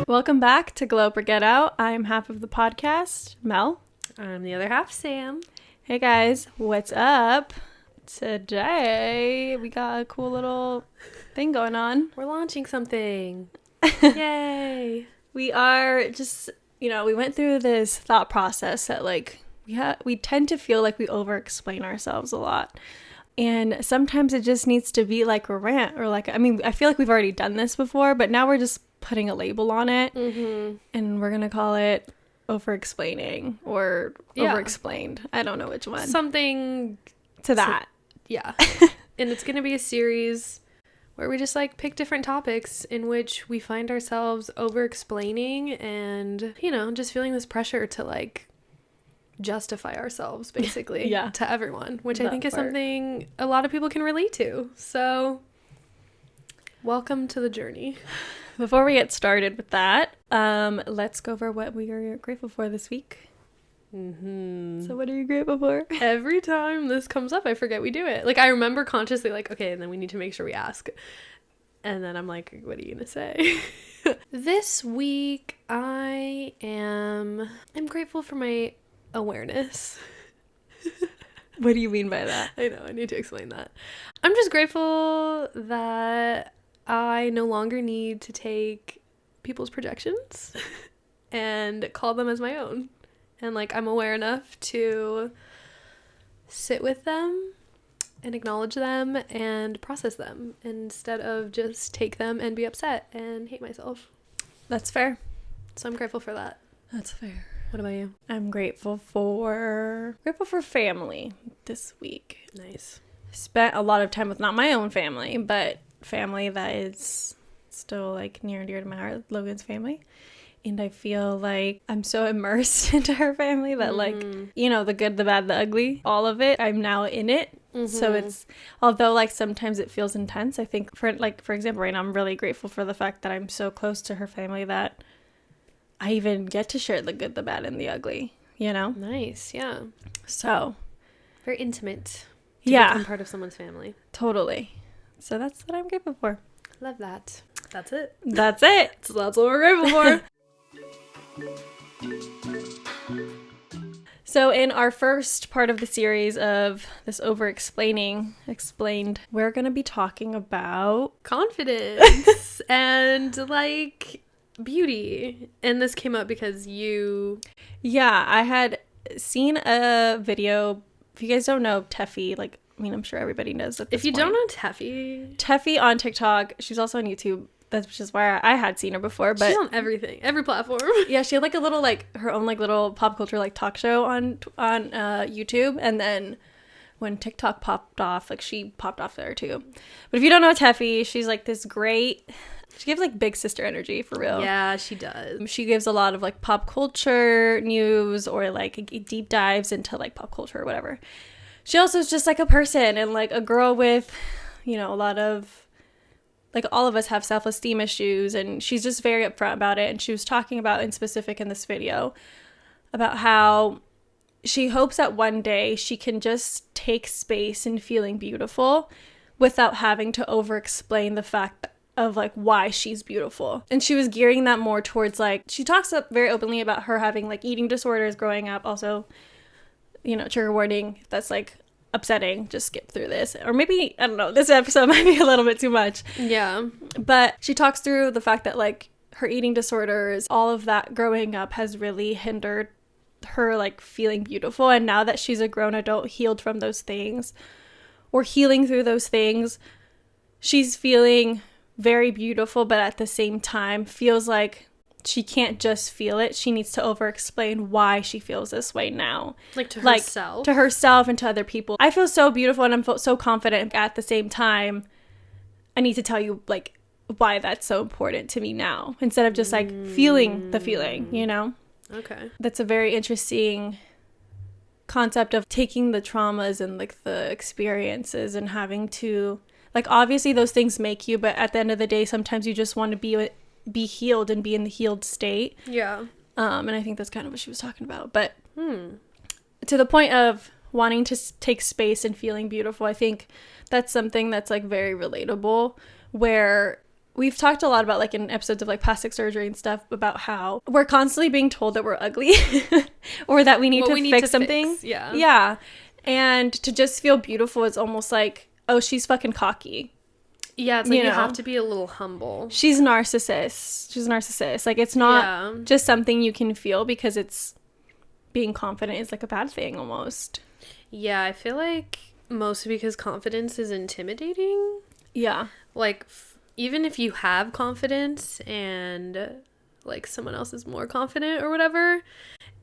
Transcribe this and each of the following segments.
Welcome back to Glow or Get Out. I'm half of the podcast, Mel. I'm the other half, Sam. Hey guys, what's up? Today we got a cool little thing going on. We're launching something. Yay! We are just, we went through this thought process that we tend to feel like we over-explain ourselves a lot. And sometimes it just needs to be like a rant or I feel like we've already done this before, but now we're just putting a label on it. Mm-hmm. And we're going to call it Overexplaining or Overexplained. I don't know which one. Something to that. Yeah. And it's going to be a series where we just pick different topics in which we find ourselves over-explaining and, just feeling this pressure to justify ourselves basically to everyone, which I think is something a lot of people can relate to. So welcome to the journey. Before we get started with that, let's go over what we are grateful for this week. Mm-hmm. So what are you grateful for? Every time this comes up, I forget we do it. I remember consciously okay, and then we need to make sure we ask. And then I'm like, what are you gonna say? This week, I'm grateful for my awareness. What do you mean by that? I know, I need to explain that. I'm just grateful that I no longer need to take people's projections and call them as my own. And I'm aware enough to sit with them and acknowledge them and process them instead of just take them and be upset and hate myself. That's fair. So I'm grateful for that. That's fair. What about you? I'm grateful for family this week. Nice. Spent a lot of time with not my own family, but family that is still near and dear to my heart, Logan's family. And I feel like I'm so immersed into her family that the good, the bad, the ugly, all of it, I'm now in it. Mm-hmm. So it's, although sometimes it feels intense, I think for example, right now I'm really grateful for the fact that I'm so close to her family that I even get to share the good, the bad, and the ugly, Nice, yeah. So. Very intimate to become part of someone's family. Totally. So that's what I'm grateful for. Love that. That's it. That's it. So that's what we're grateful for. So in our first part of the series of this Overexplaining, explained, we're going to be talking about confidence and beauty. And this came up because you... Yeah, I had seen a video. If you guys don't know Tefi, I'm sure everybody knows at this If you point. don't know Tefi on TikTok, she's also on YouTube. That's just why I had seen her before. But she's on everything, every platform. Yeah, she had a little her own little pop culture talk show on YouTube, and then when TikTok popped off, she popped off there too. But if you don't know Tefi, she's this great. She gives big sister energy for real. Yeah, she does. She gives a lot of pop culture news or deep dives into pop culture or whatever. She also is just a person and a girl with, a lot of, all of us have self-esteem issues, and she's just very upfront about it. And she was talking about in specific in this video about how she hopes that one day she can just take space in feeling beautiful without having to over-explain the fact of why she's beautiful. And she was gearing that more towards she talks up very openly about her having eating disorders growing up. Also, trigger warning, if that's upsetting, just skip through this. Or maybe, I don't know, this episode might be a little bit too much. Yeah. But she talks through the fact that her eating disorders, all of that growing up has really hindered her feeling beautiful. And now that she's a grown adult, healed from those things or healing through those things, she's feeling very beautiful, but at the same time feels she can't just feel it. She needs to over-explain why she feels this way now. To herself. To herself and to other people. I feel so beautiful and I'm so confident. At the same time, I need to tell you, why that's so important to me now. Instead of just, feeling the feeling, Okay. That's a very interesting concept of taking the traumas and, the experiences and having to... obviously those things make you, but at the end of the day, sometimes you just want to be healed and be in the healed state. Yeah. And I think that's kind of what she was talking about. But to the point of wanting to take space and feeling beautiful. I think that's something that's like very relatable, where we've talked a lot about, like, in episodes of like plastic surgery and stuff, about how we're constantly being told that we're ugly or that we need to fix something. Yeah. And to just feel beautiful is almost like, oh, she's fucking cocky. Yeah, it's like you have to be a little humble. She's narcissist. Like, it's not just something you can feel because it's being confident is like a bad thing almost. Yeah, I feel like mostly because confidence is intimidating. Yeah. Like, even if you have confidence and like someone else is more confident or whatever,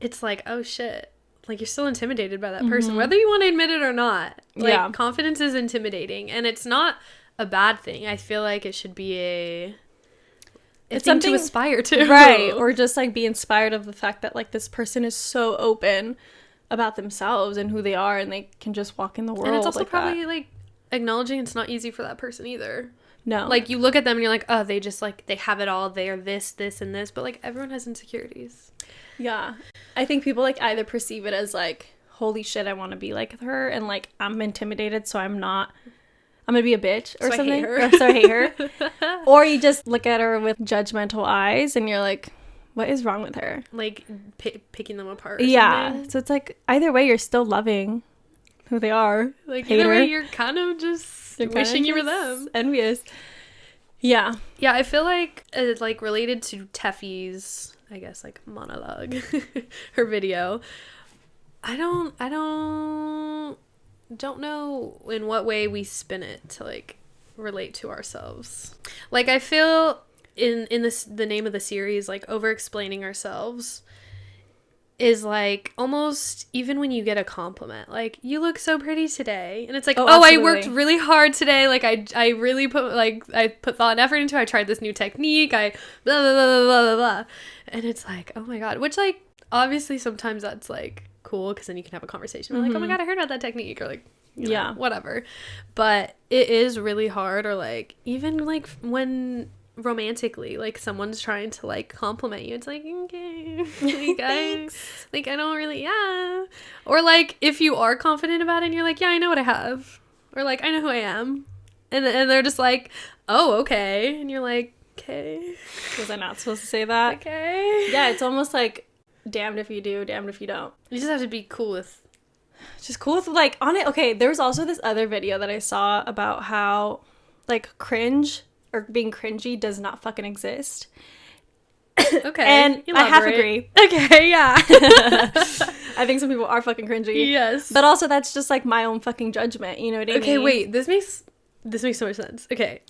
it's like, oh shit. Like, you're still intimidated by that person, whether you want to admit it or not. Like, confidence is intimidating, and it's not a bad thing. I feel like it should be a it's something to aspire to. Right. Or just like be inspired of the fact that like this person is so open about themselves and who they are, and they can just walk in the world. And it's also like probably that. like acknowledging it's not easy for that person either. No. Like, you look at them and you're like, oh, they just like, they have it all. They are this, and this. But like, everyone has insecurities. Yeah. I think people like either perceive it as like, holy shit, I want to be like her, and like I'm intimidated, so I'm gonna be a bitch or something. So I hate her. Or you just look at her with judgmental eyes and you're like, what is wrong with her? Like picking them apart. Something. So it's like either way, you're still loving who they are. Like, either way, you're kind of just wishing you were them. Envious. Yeah. Yeah, I feel like like related to Tefi's, I guess, like monologue, her video. I don't know in what way we spin it to like relate to ourselves. Like, I feel in the name of the series, like, over-explaining ourselves is like almost, even when you get a compliment, like, you look so pretty today, and it's like, oh, I worked really hard today, like I really put thought and effort into it. I tried this new technique, I blah blah blah blah blah blah, and it's like, oh my god, which like obviously sometimes that's like cool because then you can have a conversation like, oh my god, I heard about that technique, or like, you know, whatever. But it is really hard, or like even like when romantically, like, someone's trying to like compliment you, it's like, okay, like I don't really, or like if you are confident about it and you're like, yeah, I know what I have, or like I know who I am, and they're just like, oh, okay, and you're like, okay, was I not supposed to say that? Okay. Yeah, it's almost like damned if you do, damned if you don't. You just have to be cool with like on it. Okay, there was also this other video that I saw about how like cringe or being cringy does not fucking exist. Okay. And elaborate. I half agree. Okay, yeah. I think some people are fucking cringy. Yes. But also that's just like my own fucking judgment, you know what I mean? Okay, wait, this makes so much sense. Okay.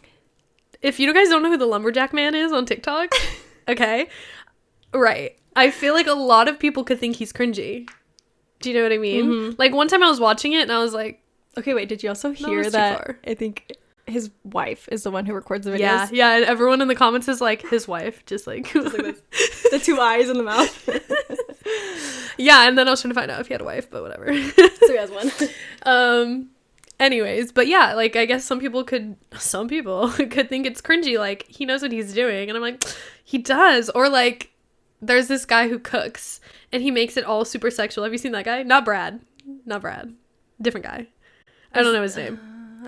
If you guys don't know who the lumberjack man is on TikTok, okay. Right. I feel like a lot of people could think he's cringy. Do you know what I mean? Mm-hmm. Like, one time I was watching it and I was like, okay, wait, did you also hear that? I think his wife is the one who records the videos. Yeah, and everyone in the comments is like, his wife, just like this. The two eyes in the mouth. Yeah, and then I was trying to find out if he had a wife, but whatever. So he has one. Anyways, but yeah, like, I guess some people could think it's cringy, like, he knows what he's doing, and I'm like, he does. Or like, there's this guy who cooks and he makes it all super sexual. Have you seen that guy? Not Brad. Different guy. I don't know his name.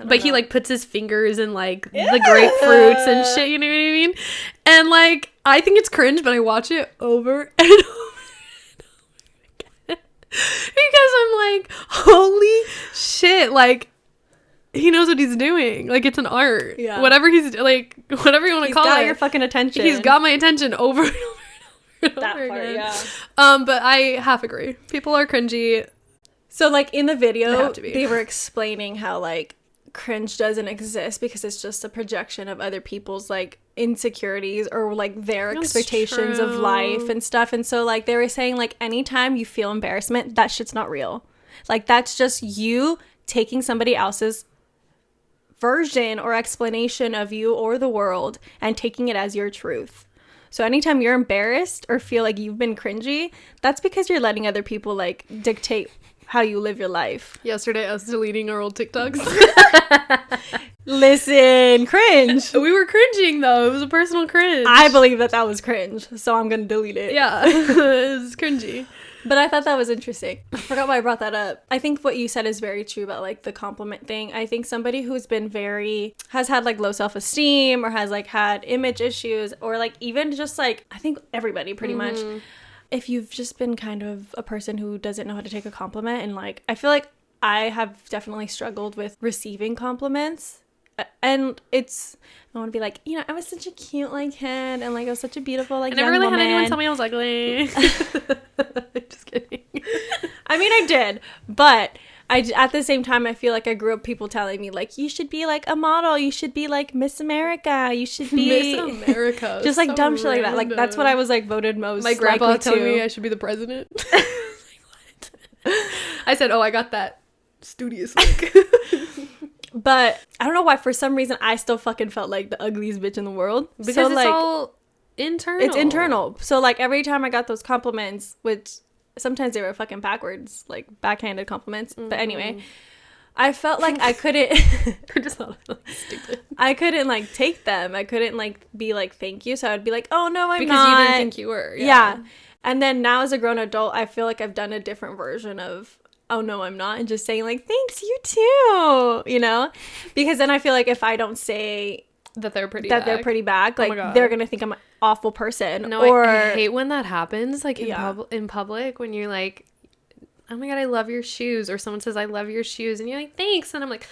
But he like puts his fingers in like the grapefruits and shit, you know what I mean? And like, I think it's cringe, but I watch it over and over again. Because I'm like, holy shit, like, he knows what he's doing. Like, it's an art. Yeah. Whatever he's like, whatever you want to call it. He's got your fucking attention. He's got my attention over and over. That part, yeah. But I half agree. People are cringy. So like in the video, they were explaining how like cringe doesn't exist because it's just a projection of other people's like insecurities or like their expectations of life and stuff. And so like they were saying like anytime you feel embarrassment, that shit's not real. Like that's just you taking somebody else's version or explanation of you or the world and taking it as your truth. So anytime you're embarrassed or feel like you've been cringy, that's because you're letting other people like dictate how you live your life. Yesterday I was deleting our old TikToks. Listen, cringe. We were cringing though. It was a personal cringe. I believe that was cringe, so I'm gonna delete it. Yeah. It was cringy. But I thought that was interesting. I forgot why I brought that up. I think what you said is very true about like the compliment thing. I think somebody who's been has had like low self-esteem or has like had image issues or like even just like, I think everybody pretty much, if you've just been kind of a person who doesn't know how to take a compliment, and like, I feel like I have definitely struggled with receiving compliments. And I want to be like, you know, I was such a cute like kid, and like I was such a beautiful like I never young really woman. had anyone tell me I was ugly. Just kidding. I mean, I did, but at the same time, I feel like I grew up people telling me like, you should be like a model, you should be like Miss America, you should be Miss America, just like so dumb shit like that. random. Like that's what I was like voted most. My grandpa likely telling to. me I should be the president. Like, what? I said, oh, I got that studious look. But I don't know why, for some reason, I still fucking felt like the ugliest bitch in the world. Because so, it's like, all internal. It's internal. So, like, every time I got those compliments, which sometimes they were fucking backwards, like, backhanded compliments. Mm-hmm. But anyway, I felt like I couldn't... We're just not like, stupid. I couldn't, like, take them. I couldn't, like, be like, thank you. So I'd be like, oh, no, I'm because not. Because you didn't think you were. Yeah. And then now as a grown adult, I feel like I've done a different version of... oh no, I'm not, and just saying like, thanks, you too, you know, because then I feel like if I don't say that they're pretty back, like they're gonna think I'm an awful person. No, or I hate when that happens, like in public, when you're like, oh my god, I love your shoes, or someone says I love your shoes, and you're like, thanks, and I'm like,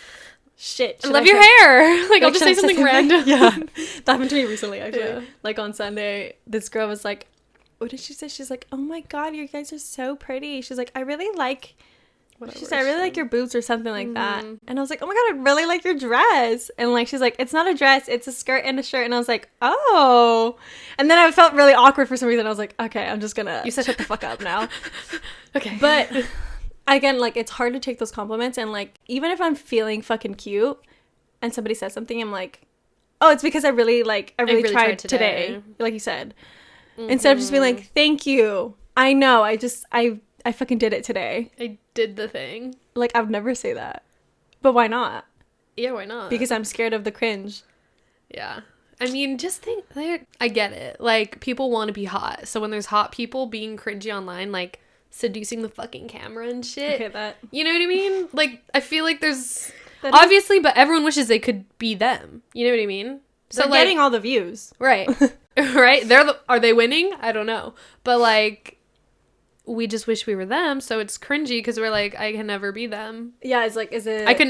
shit, I love your hair. Like, I'll just say something random. Yeah, that happened to me recently, actually. Yeah. Like on Sunday, this girl was like, what did she say? She's like, oh my god, you guys are so pretty. She's like, I really like... She said, I really like your boobs or something like that. And I was like, oh my god, I really like your dress. And like, she's like, it's not a dress, it's a skirt and a shirt. And I was like, oh. And then I felt really awkward for some reason. I was like, okay, I'm just gonna shut the fuck up now. Okay. But again, like, it's hard to take those compliments. And like, even if I'm feeling fucking cute and somebody says something, I'm like, oh, it's because I really tried today. Like you said. Instead of just being like, thank you. I know, I fucking did it today. I did the thing. Like, I would never say that. But why not? Yeah, why not? Because I'm scared of the cringe. Yeah. I mean, just think, I get it. Like, people want to be hot. So when there's hot people being cringy online, like, seducing the fucking camera and shit. Okay, that. You know what I mean? Like, I feel like there's... obviously, but everyone wishes they could be them. You know what I mean? So they're getting all the views. Right. Right? Are they winning? I don't know. But, like... we just wish we were them, so it's cringy because we're like, I can never be them. Yeah, it's like, is it... I can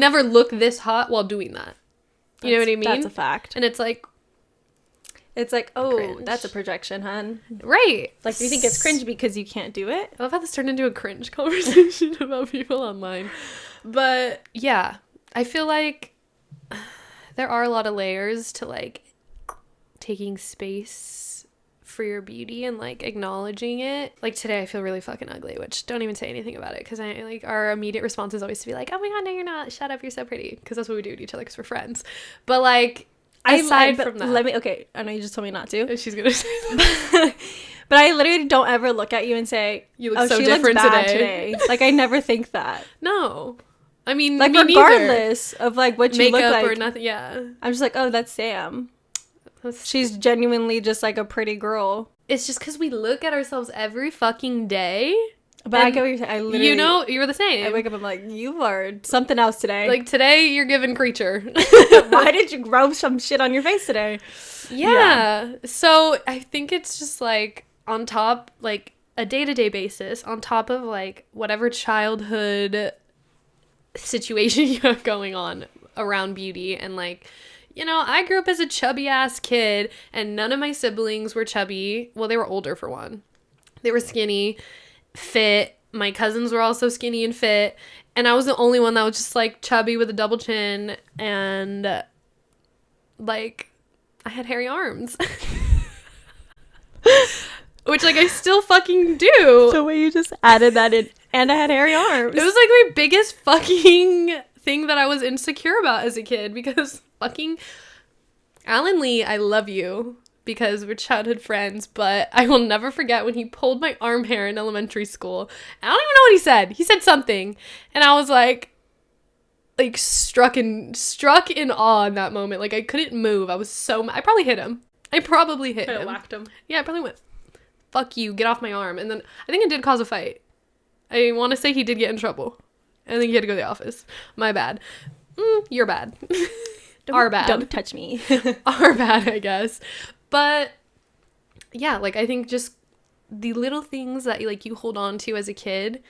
never look this hot while doing that. You know what I mean? That's a fact. And it's like, oh, cringe. That's a projection, hun. Right. Like, you think it's cringe because you can't do it? I love how this turned into a cringe conversation about people online. But, yeah. I feel like there are a lot of layers to, like, taking space for your beauty and like acknowledging it. Like today I feel really fucking ugly, which don't even say anything about it, because I like, our immediate response is always to be like, oh my god, no you're not, shut up, you're so pretty, because that's what we do to each other because we're friends. But like, aside from that, I know you just told me not to. She's gonna say that. But I literally don't ever look at you and say, you look so different today. Like, I never think that. No, I mean, like, regardless of like what you look like or nothing. Yeah, I'm just like, oh, that's Sam. She's genuinely just like a pretty girl. It's just because we look at ourselves every fucking day. But I get what you're saying. I literally, you know, you're the same. I wake up, I'm like, you are something else today. Like today, you're giving creature. Why did you grow some shit on your face today? Yeah. So I think it's just like on top, like a day-to-day basis, on top of like whatever childhood situation you have going on around beauty, and like, you know, I grew up as a chubby ass kid and none of my siblings were chubby. Well, they were older for one. They were skinny, fit. My cousins were also skinny and fit. And I was the only one that was just like chubby with a double chin, and like I had hairy arms. Which like I still fucking do. The way you just added that in, and I had hairy arms. It was like my biggest fucking thing that I was insecure about as a kid, because fucking Alan Lee, I love you because we're childhood friends, but I will never forget when he pulled my arm hair in elementary school. I don't even know what he said. He said something, and I was like struck in awe in that moment. Like I couldn't move. I was so I probably hit him. I probably hit him. Whacked him. Yeah, I probably went fuck you, get off my arm. And then I think it did cause a fight. I want to say he did get in trouble. I think he had to go to the office. My bad. You're bad. Our bad. Don't touch me. Our bad, I guess. But yeah, like I think just the little things that like you hold on to as a kid,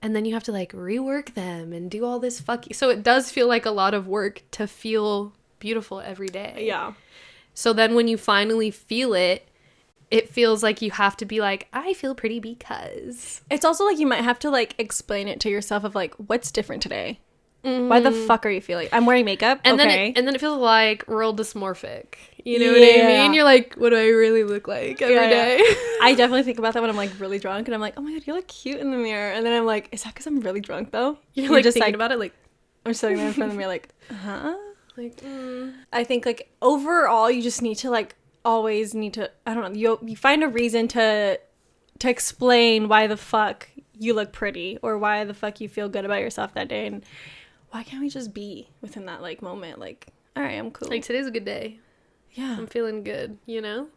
and then you have to like rework them and do all this so it does feel like a lot of work to feel beautiful every day. Yeah. So then when you finally feel it, it feels like you have to be like, I feel pretty because. It's also like you might have to like explain it to yourself of like, what's different today? Why the fuck are you feeling? I'm wearing makeup. And okay. then it feels like real dysmorphic. You know what I mean? You're like, what do I really look like every day? I definitely think about that when I'm like really drunk, and I'm like, oh my god, you look cute in the mirror. And then I'm like, is that because I'm really drunk though? You're like just thinking about it like, I'm sitting there in front of the mirror like, huh? Like, I think like overall you just need to like always need to, I don't know, you find a reason to explain why the fuck you look pretty or why the fuck you feel good about yourself that day, and why can't we just be within that like moment, like, all right, I'm cool, like today's a good day, yeah, I'm feeling good, you know?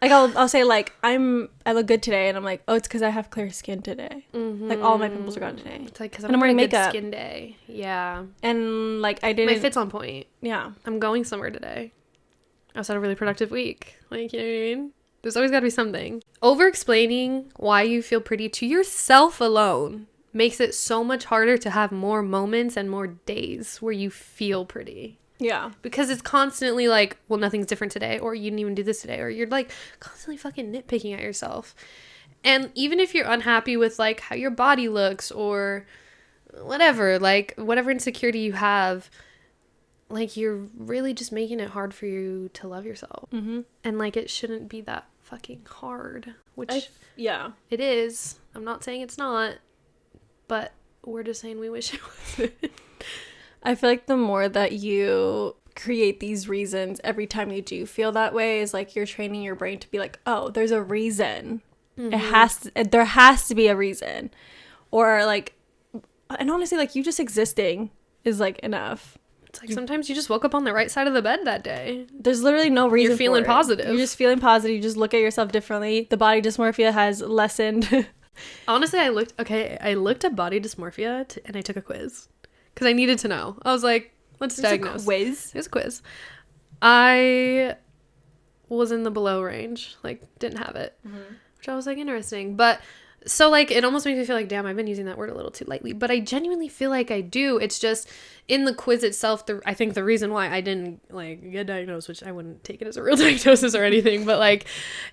Like I'll say like I look good today, and I'm like, oh, it's because I have clear skin today. Like all my pimples are gone today. It's like because I'm wearing good makeup. skin day. Yeah, and like I didn't. My fit's on point. Yeah, I'm going somewhere today. I also had a really productive week. Like, you know what I mean? There's always got to be something. Over-explaining why you feel pretty to yourself alone makes it so much harder to have more moments and more days where you feel pretty. Yeah. Because it's constantly like, well, nothing's different today, or you didn't even do this today, or you're like constantly fucking nitpicking at yourself. And even if you're unhappy with like how your body looks or whatever, like whatever insecurity you have, like you're really just making it hard for you to love yourself. Mm-hmm. And like it shouldn't be that fucking hard, which yeah, it is. I'm not saying it's not, but we're just saying we wish it wasn't. I feel like the more that you create these reasons every time you do feel that way is like you're training your brain to be like, oh, there's a reason. Mm-hmm. There has to be a reason. Or like, and honestly, like you just existing is like enough. It's like sometimes you just woke up on the right side of the bed that day. There's literally no reason. You're feeling positive. You're just feeling positive. You just look at yourself differently. The body dysmorphia has lessened. Honestly, I looked at body dysmorphia and I took a quiz. Because I needed to know. I was like, let's diagnose. A quiz? It was a quiz. I was in the below range. Like, didn't have it. Mm-hmm. Which I was like, interesting. But, so like, it almost makes me feel like, damn, I've been using that word a little too lightly. But I genuinely feel like I do. It's just, in the quiz itself, I think the reason why I didn't, like, get diagnosed, which I wouldn't take it as a real diagnosis or anything, but, like,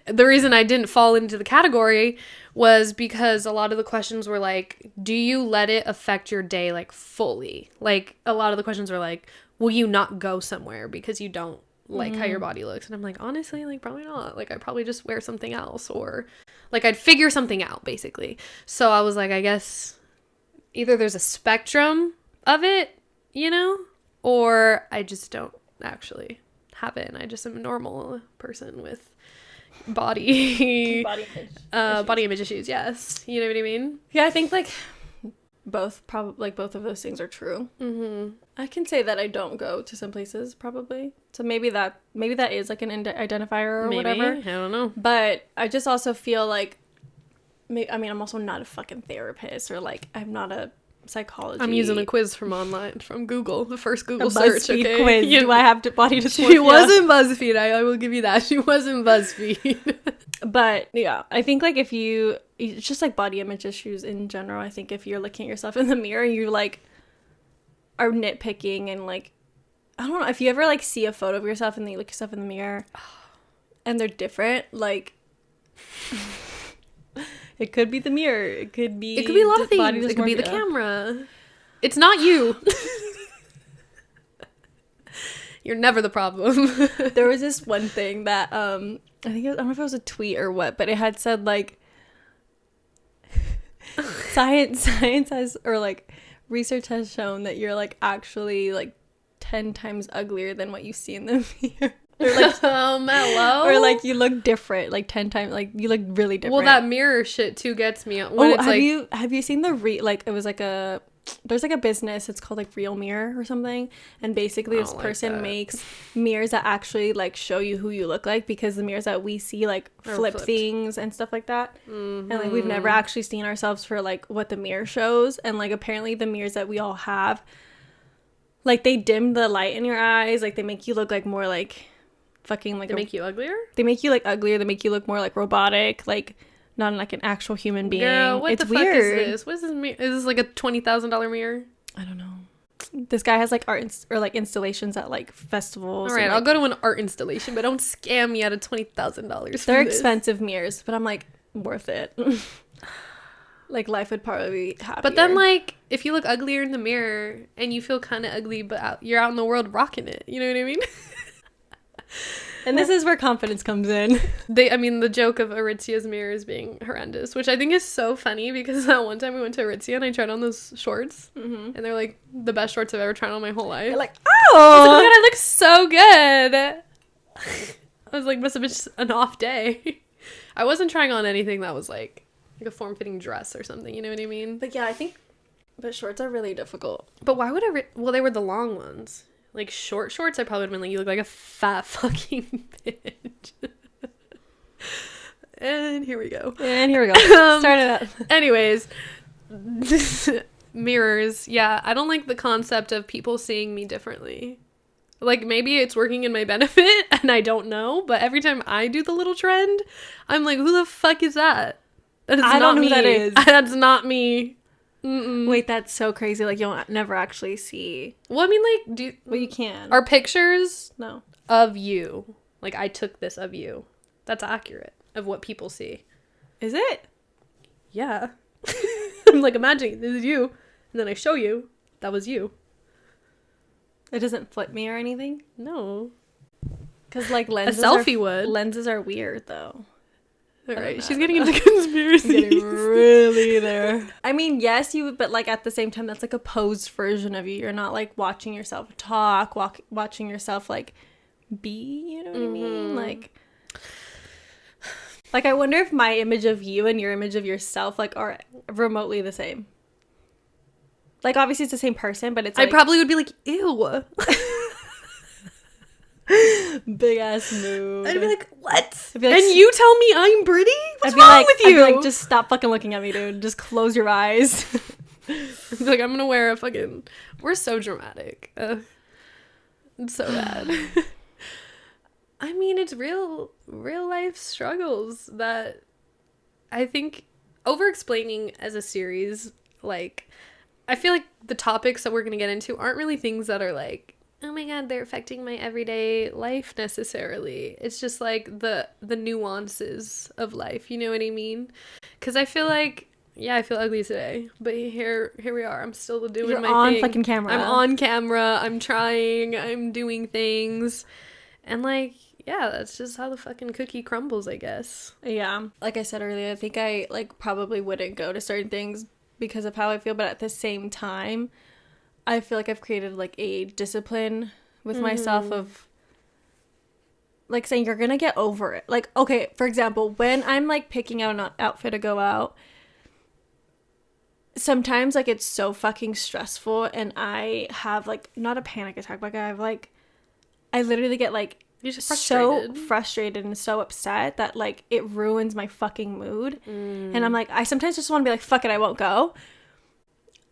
the reason I didn't fall into the category was because a lot of the questions were like, do you let it affect your day like fully? Like a lot of the questions were like, will you not go somewhere because you don't like how your body looks? And I'm like, honestly, like probably not. Like I'd probably just wear something else, or like I'd figure something out basically. So I was like, I guess either there's a spectrum of it, you know, or I just don't actually have it and I just am a normal person with body image issues. Yes, you know what I mean? Yeah, I think like both of those things are true. I can say that I don't go to some places probably, so maybe that is like an identifier or whatever. I don't know, but I just also feel like I'm also not a fucking therapist, or like I'm not a psychology. I'm using a quiz from online, from Google, the first Google search. BuzzFeed quiz. Do I have body dysmorphia? She wasn't BuzzFeed. I will give you that. She wasn't BuzzFeed. But yeah, I think like it's just like body image issues in general. I think if you're looking at yourself in the mirror and you like are nitpicking and like, I don't know, if you ever like see a photo of yourself and then you look yourself in the mirror and they're different, like it could be the mirror. It could be a lot of things. It could be the camera. It's not you. You're never the problem. There was this one thing that I don't know if it was a tweet or what, but it had said like science has, or like research has shown that you're like actually like 10 times uglier than what you see in the mirror. Or like, mellow. Or like you look different, like 10 times, like you look really different. Well, that mirror shit too gets me. When it's have you seen the like it was like a there's like a business, it's called like Real Mirror or something, and basically this person makes mirrors that actually like show you who you look like, because the mirrors that we see like flip things and stuff like that, and like we've never actually seen ourselves for like what the mirror shows. And like apparently the mirrors that we all have, like they dim the light in your eyes, like they make you look like more like fucking like they make you uglier, they make you look more like robotic, like not like an actual human being. Girl, what it's the weird. fuck is this? What is this mirror? Is this like a $20,000 mirror? I don't know. This guy has like art or like installations at like festivals. All right, and, I'll go to an art installation, but don't scam me out of $20,000. They're expensive mirrors, but I'm like, worth it. Like life would probably be happier. But then like if you look uglier in the mirror and you feel kind of ugly, but you're out in the world rocking it, you know what I mean? And this is where confidence comes in. The joke of Aritzia's mirrors being horrendous, which I think is so funny, because that one time we went to Aritzia and I tried on those shorts, and they're like the best shorts I've ever tried on my whole life. You're like, I was like, oh my god, I look so good. I was like, must have been just an off day. I wasn't trying on anything that was like a form-fitting dress or something, you know what I mean? But yeah, I think shorts are really difficult. But why would well, they were the long ones. Like short shorts, I probably would have been like, you look like a fat fucking bitch. And here we go. Start it up. Anyways, mirrors. Yeah, I don't like the concept of people seeing me differently. Like, maybe it's working in my benefit and I don't know, but every time I do the little trend, I'm like, who the fuck is that? That is I don't know me. who that is. That's not me. Mm-mm. Wait, that's so crazy. Like, you'll never actually see. Well, I mean, like, well, you can. Are pictures no of you, like, I took this of you, that's accurate of what people see? Is it? Yeah. I'm like, imagine this is you, and then I show you that was you. It doesn't flip me or anything? No. Because like lenses, a selfie would. Lenses are weird though. All right, she's getting into conspiracy. Getting really there. I mean, yes, but like at the same time, that's like a posed version of you. You're not like watching yourself talk, watching yourself like be. You know what I mean? Like I wonder if my image of you and your image of yourself like are remotely the same. Like obviously it's the same person, but it's. Like, I probably would be like, ew. Big ass mood. I'd be like, what? I'd be like, and you tell me I'm pretty? What's I'd be wrong like, with you? I'd be like, just stop fucking looking at me, dude. Just close your eyes. I'd be like, I'm gonna wear a fucking. We're so dramatic. It's so bad. I mean, it's real life struggles that I think Overexplaining as a series, like, I feel like the topics that we're gonna get into aren't really things that are like, oh my god, they're affecting my everyday life necessarily. It's just like the nuances of life, you know what I mean? Because I feel like, yeah, I feel ugly today, but here we are. I'm still doing You're my on thing. fucking camera. I'm on camera. I'm trying. I'm doing things, and like, yeah, that's just how the fucking cookie crumbles, I guess. Yeah, like I said earlier, I think I like probably wouldn't go to certain things because of how I feel, but at the same time, I feel like I've created like a discipline with myself of like saying you're gonna get over it. Like, okay, for example, when I'm like picking out an outfit to go out, sometimes like it's so fucking stressful and I have like not a panic attack, but I literally get like You're just so frustrated and so upset that like it ruins my fucking mood. And I'm like, I sometimes just want to be like, fuck it, I won't go.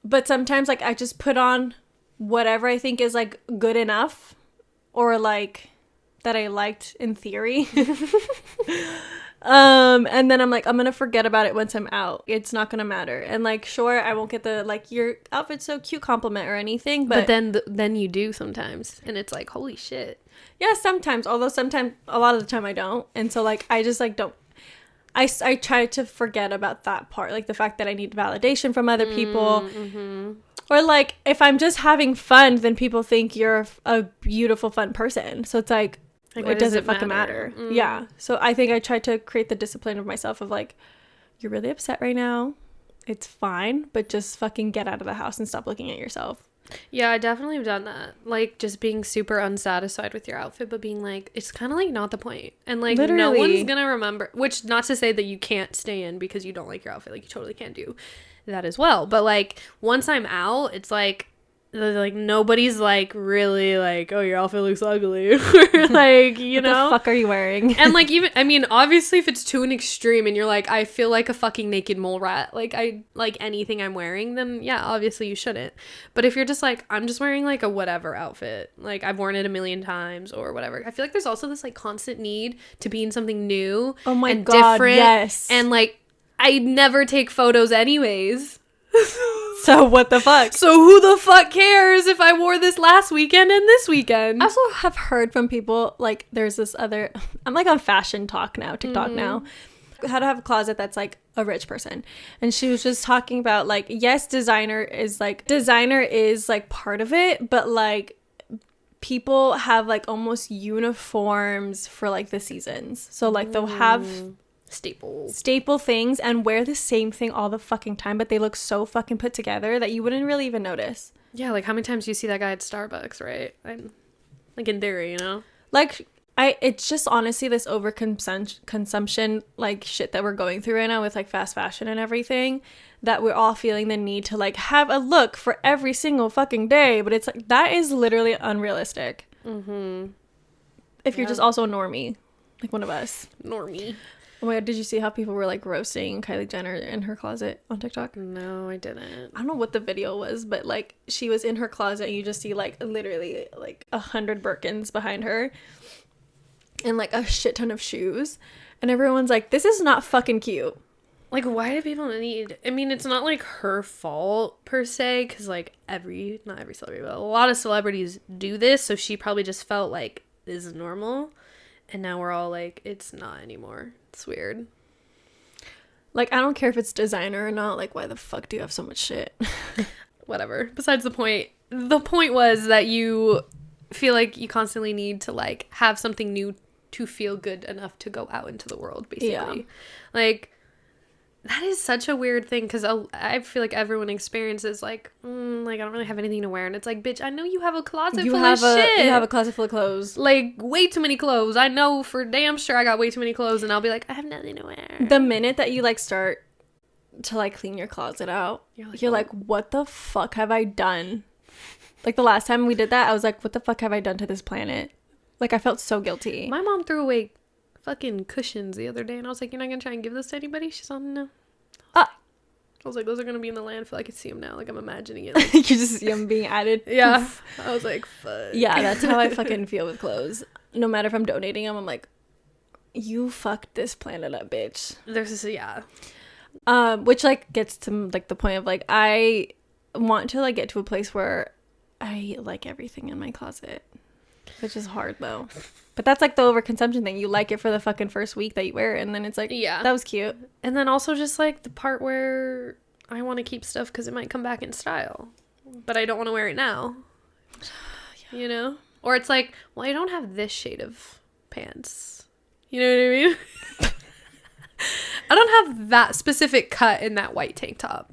But sometimes like I just put on whatever I think is like good enough or like that I liked in theory. And then I'm like, I'm gonna forget about it once I'm out. It's not gonna matter. And like, sure, I won't get the like your outfit's so cute compliment or anything, but then you do sometimes, and it's like, holy shit. Yeah, sometimes. Although sometimes, a lot of the time I don't. And so like I just like don't. I try to forget about that part, like the fact that I need validation from other people. Or like if I'm just having fun, then people think you're a beautiful, fun person. So it's like it doesn't fucking matter. Yeah. So I think I try to create the discipline of myself of like, you're really upset right now. It's fine, but just fucking get out of the house and stop looking at yourself. Yeah, I definitely have done that. Like, just being super unsatisfied with your outfit, but being like, it's kind of like not the point. And like, Literally. No one's gonna remember, which not to say that you can't stay in because you don't like your outfit. Like, you totally can do. that as well. But like once I'm out, it's like nobody's like really like, oh, your outfit looks ugly, or like, you know, what the fuck are you wearing? And like, even, I mean, obviously if it's to an extreme and you're like, I feel like a fucking naked mole rat, like I like anything I'm wearing, then yeah, obviously you shouldn't. But if you're just like, I'm just wearing like a whatever outfit, like I've worn it a million times or whatever, I feel like there's also this like constant need to be in something new and God, different. yes. And like, I never take photos anyways. So what the fuck? So who the fuck cares if I wore this last weekend and this weekend? I also have heard from people, like, there's this other, I'm like on fashion talk now, TikTok now, how to have a closet that's like a rich person. And she was just talking about like, yes, designer is like part of it, but like people have like almost uniforms for like the seasons. So like they'll have staple things and wear the same thing all the fucking time, but they look so fucking put together that you wouldn't really even notice. Yeah, like how many times do you see that guy at Starbucks, right? Like in theory, you know? Like it's just honestly this consumption like shit that we're going through right now with like fast fashion and everything, that we're all feeling the need to like have a look for every single fucking day, but it's like that is literally unrealistic. If you're just also a normie, like one of us. Normie. Oh my god, did you see how people were like roasting Kylie Jenner in her closet on TikTok? No, I didn't. I don't know what the video was, but like she was in her closet and you just see like literally like 100 Birkins behind her and like a shit ton of shoes, and everyone's like, this is not fucking cute. Like, why do people need, I mean, it's not like her fault per se, because like not every celebrity, but a lot of celebrities do this, so she probably just felt like this is normal, and now we're all like, it's not anymore. It's weird. Like, I don't care if it's designer or not. Like, why the fuck do you have so much shit? Whatever. Besides the point. The point was that you feel like you constantly need to, like, have something new to feel good enough to go out into the world, basically. Yeah. Like, that is such a weird thing, because I feel like everyone experiences, like, like, I don't really have anything to wear. And it's like, bitch, I know you have a closet full of shit. You have a closet full of clothes. Like, way too many clothes. I know for damn sure I got way too many clothes, and I'll be like, I have nothing to wear. The minute that you, like, start to, like, clean your closet out, you're like, what the fuck have I done? Like, the last time we did that, I was like, what the fuck have I done to this planet? Like, I felt so guilty. My mom threw away fucking cushions the other day, and I was like, you're not gonna try and give this to anybody? She's on, no. I was like, those are gonna be in the landfill. I can see them now. Like, I'm imagining it. Like, you just see them being added. Yeah. I was like, fuck. Yeah, that's how I fucking feel with clothes. No matter if I'm donating them, I'm like, you fucked this planet up, bitch. There's this, yeah. Which, like, gets to, like, the point of, like, I want to, like, get to a place where I like everything in my closet. Which is hard, though. But that's, like, the overconsumption thing. You like it for the fucking first week that you wear it, and then it's like, yeah, that was cute. And then also just, like, the part where I want to keep stuff because it might come back in style. But I don't want to wear it now. Yeah. You know? Or it's like, well, I don't have this shade of pants. You know what I mean? I don't have that specific cut in that white tank top.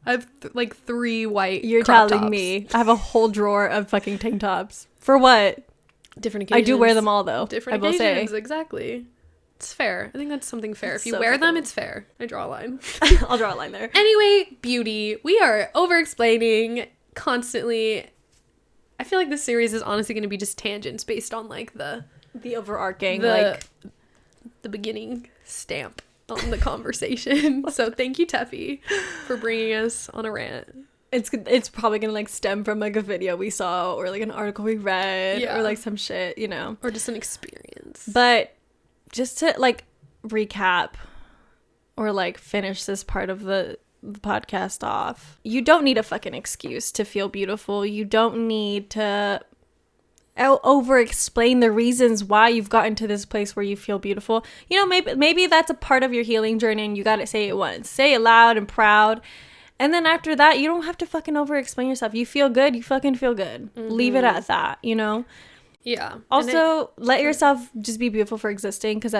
I have, like, 3 white You're crop telling tops. me. I have a whole drawer of fucking tank tops. For what? Different occasions. I do wear them all, though. Different occasions, exactly. It's fair. I think that's something fair. If you wear them, it's fair. I draw a line. I'll draw a line there. Anyway, beauty. We are over-explaining constantly. I feel like this series is honestly going to be just tangents based on, like, the overarching, the beginning stamp on the conversation. So thank you, Tefi, for bringing us on a rant. It's probably gonna, like, stem from, like, a video we saw or, like, an article we read or, like, some shit, you know, or just an experience. But just to, like, recap or, like, finish this part of the podcast off, you don't need a fucking excuse to feel beautiful. You don't need to over explain the reasons why you've gotten to this place where you feel beautiful. You know, maybe that's a part of your healing journey and you gotta say it once, say it loud and proud. And then after that, you don't have to fucking over-explain yourself. You feel good, you fucking feel good. Mm-hmm. Leave it at that, you know? Yeah. Also, let yourself just be beautiful for existing, because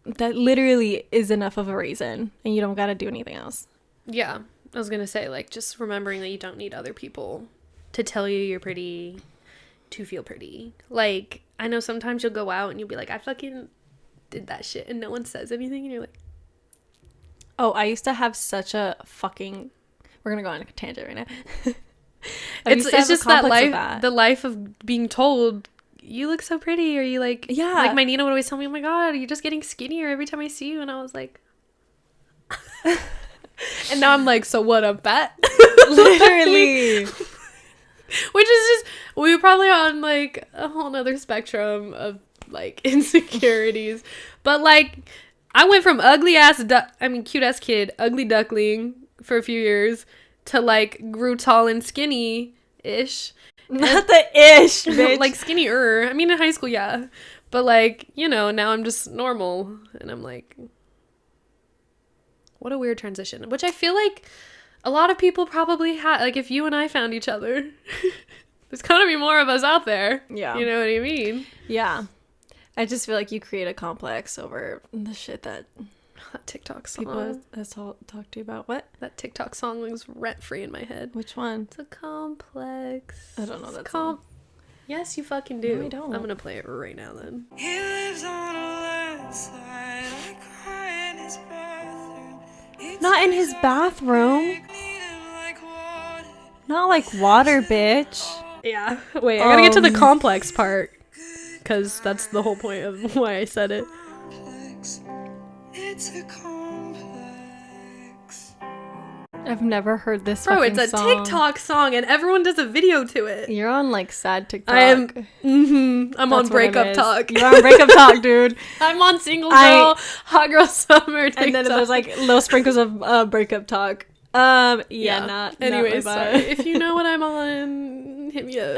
that literally is enough of a reason. And you don't gotta do anything else. Yeah. I was gonna say, like, just remembering that you don't need other people to tell you you're pretty to feel pretty. Like, I know sometimes you'll go out and you'll be like, I fucking did that shit, and no one says anything, and you're like, Oh, I used to have such a fucking... We're gonna go on a tangent right now. It's just that life, the life of being told, you look so pretty, or you like... Yeah. Like, my Nina would always tell me, oh my god, you're just getting skinnier every time I see you. And I was like... And now I'm like, so what, I'm fat? Literally. Which is just... We were probably on, like, a whole nother spectrum of, like, insecurities. But, like, I went from cute-ass kid, ugly duckling for a few years, to, like, grew tall and skinny-ish. Not the ish, bitch. Like, skinnier. I mean, in high school, yeah. But, like, you know, now I'm just normal. And I'm like... What a weird transition. Which I feel like a lot of people probably had... Like, if you and I found each other... There's gotta be more of us out there. Yeah. You know what I mean? Yeah. I just feel like you create a complex over the shit that That TikTok song. people has talked to you about. What? That TikTok song was rent-free in my head. Which one? It's a complex. I don't know that song. Yes, you fucking do. No, I don't. I'm gonna play it right now then. He lives on a landslide. I cry in his bathroom. He Not in his bathroom. need him like water. Not like water, bitch. Yeah. Wait, I gotta get to the complex part. Because that's the whole point of why I said it. Complex. It's a complex. I've never heard this Bro, fucking it's a song. TikTok song and everyone does a video to it. You're on like sad TikTok. I'm on That's what it breakup is. talk. You're on breakup talk, dude. I'm on single girl, hot girl summer TikTok. And then there's like little sprinkles of breakup talk. Yeah, not. Anyways, not my sorry. vibe. If you know what I'm on, hit me up.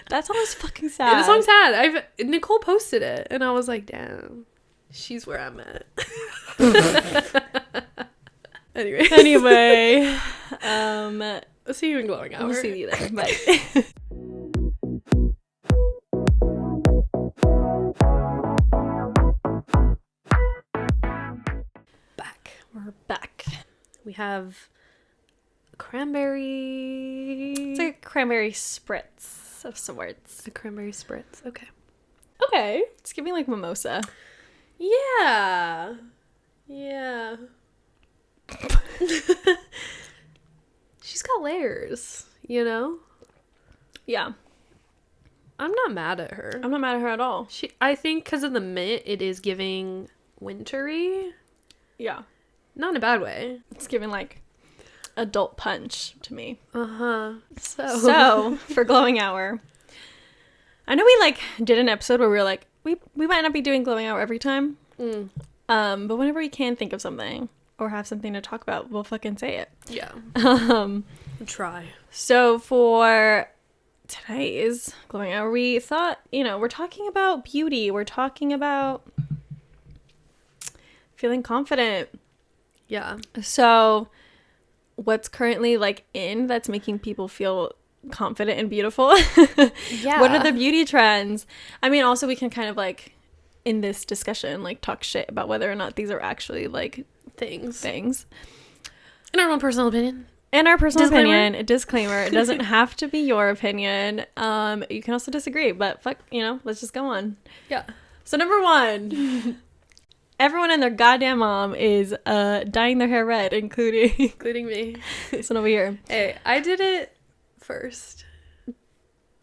That song is fucking sad. Yeah, the song's sad. Nicole posted it, and I was like, damn, she's where I'm at. Anyway, I'll see you in glowing hour. we'll see you there. Bye. We're back. We have cranberry. It's like a cranberry spritz of sorts. A cranberry spritz. Okay. Okay. It's giving like mimosa. Yeah. She's got layers, you know? Yeah. I'm not mad at her. I'm not mad at her at all. I think because of the mint, it is giving wintry. Yeah. Not in a bad way. It's giving like adult punch to me. Uh-huh. So for glowing hour, I know we like did an episode where we were like, we might not be doing glowing hour every time. But whenever we can think of something or have something to talk about, we'll fucking say it. Yeah. Try. So for today's glowing hour, we thought, we're talking about beauty. We're talking about feeling confident. Yeah. So what's currently like in that's making people feel confident and beautiful? Yeah. What are the beauty trends? I mean, also we can kind of like in this discussion like talk shit about whether or not these are actually like things in our own personal opinion. In our personal Disclaimer. opinion, a disclaimer, it doesn't have to be your opinion. You can also disagree, but fuck, let's just go on. Yeah. So number one, everyone and their goddamn mom is dyeing their hair red, including me. this one over here. Hey, I did it first.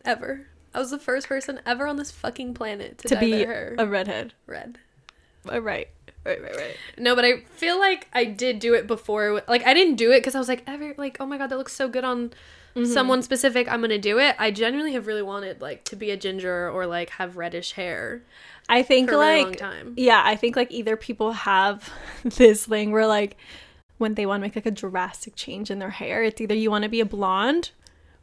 Ever. I was the first person ever on this fucking planet to dye be their hair a redhead. red. Right. No, but I feel like I did do it before. Like, I didn't do it because I was like, oh my god, that looks so good on someone specific. I'm gonna do it. I genuinely have really wanted like to be a ginger or like have reddish hair. I think for a like really long time. Yeah, I think like either people have this thing where like when they want to make like a drastic change in their hair, it's either you want to be a blonde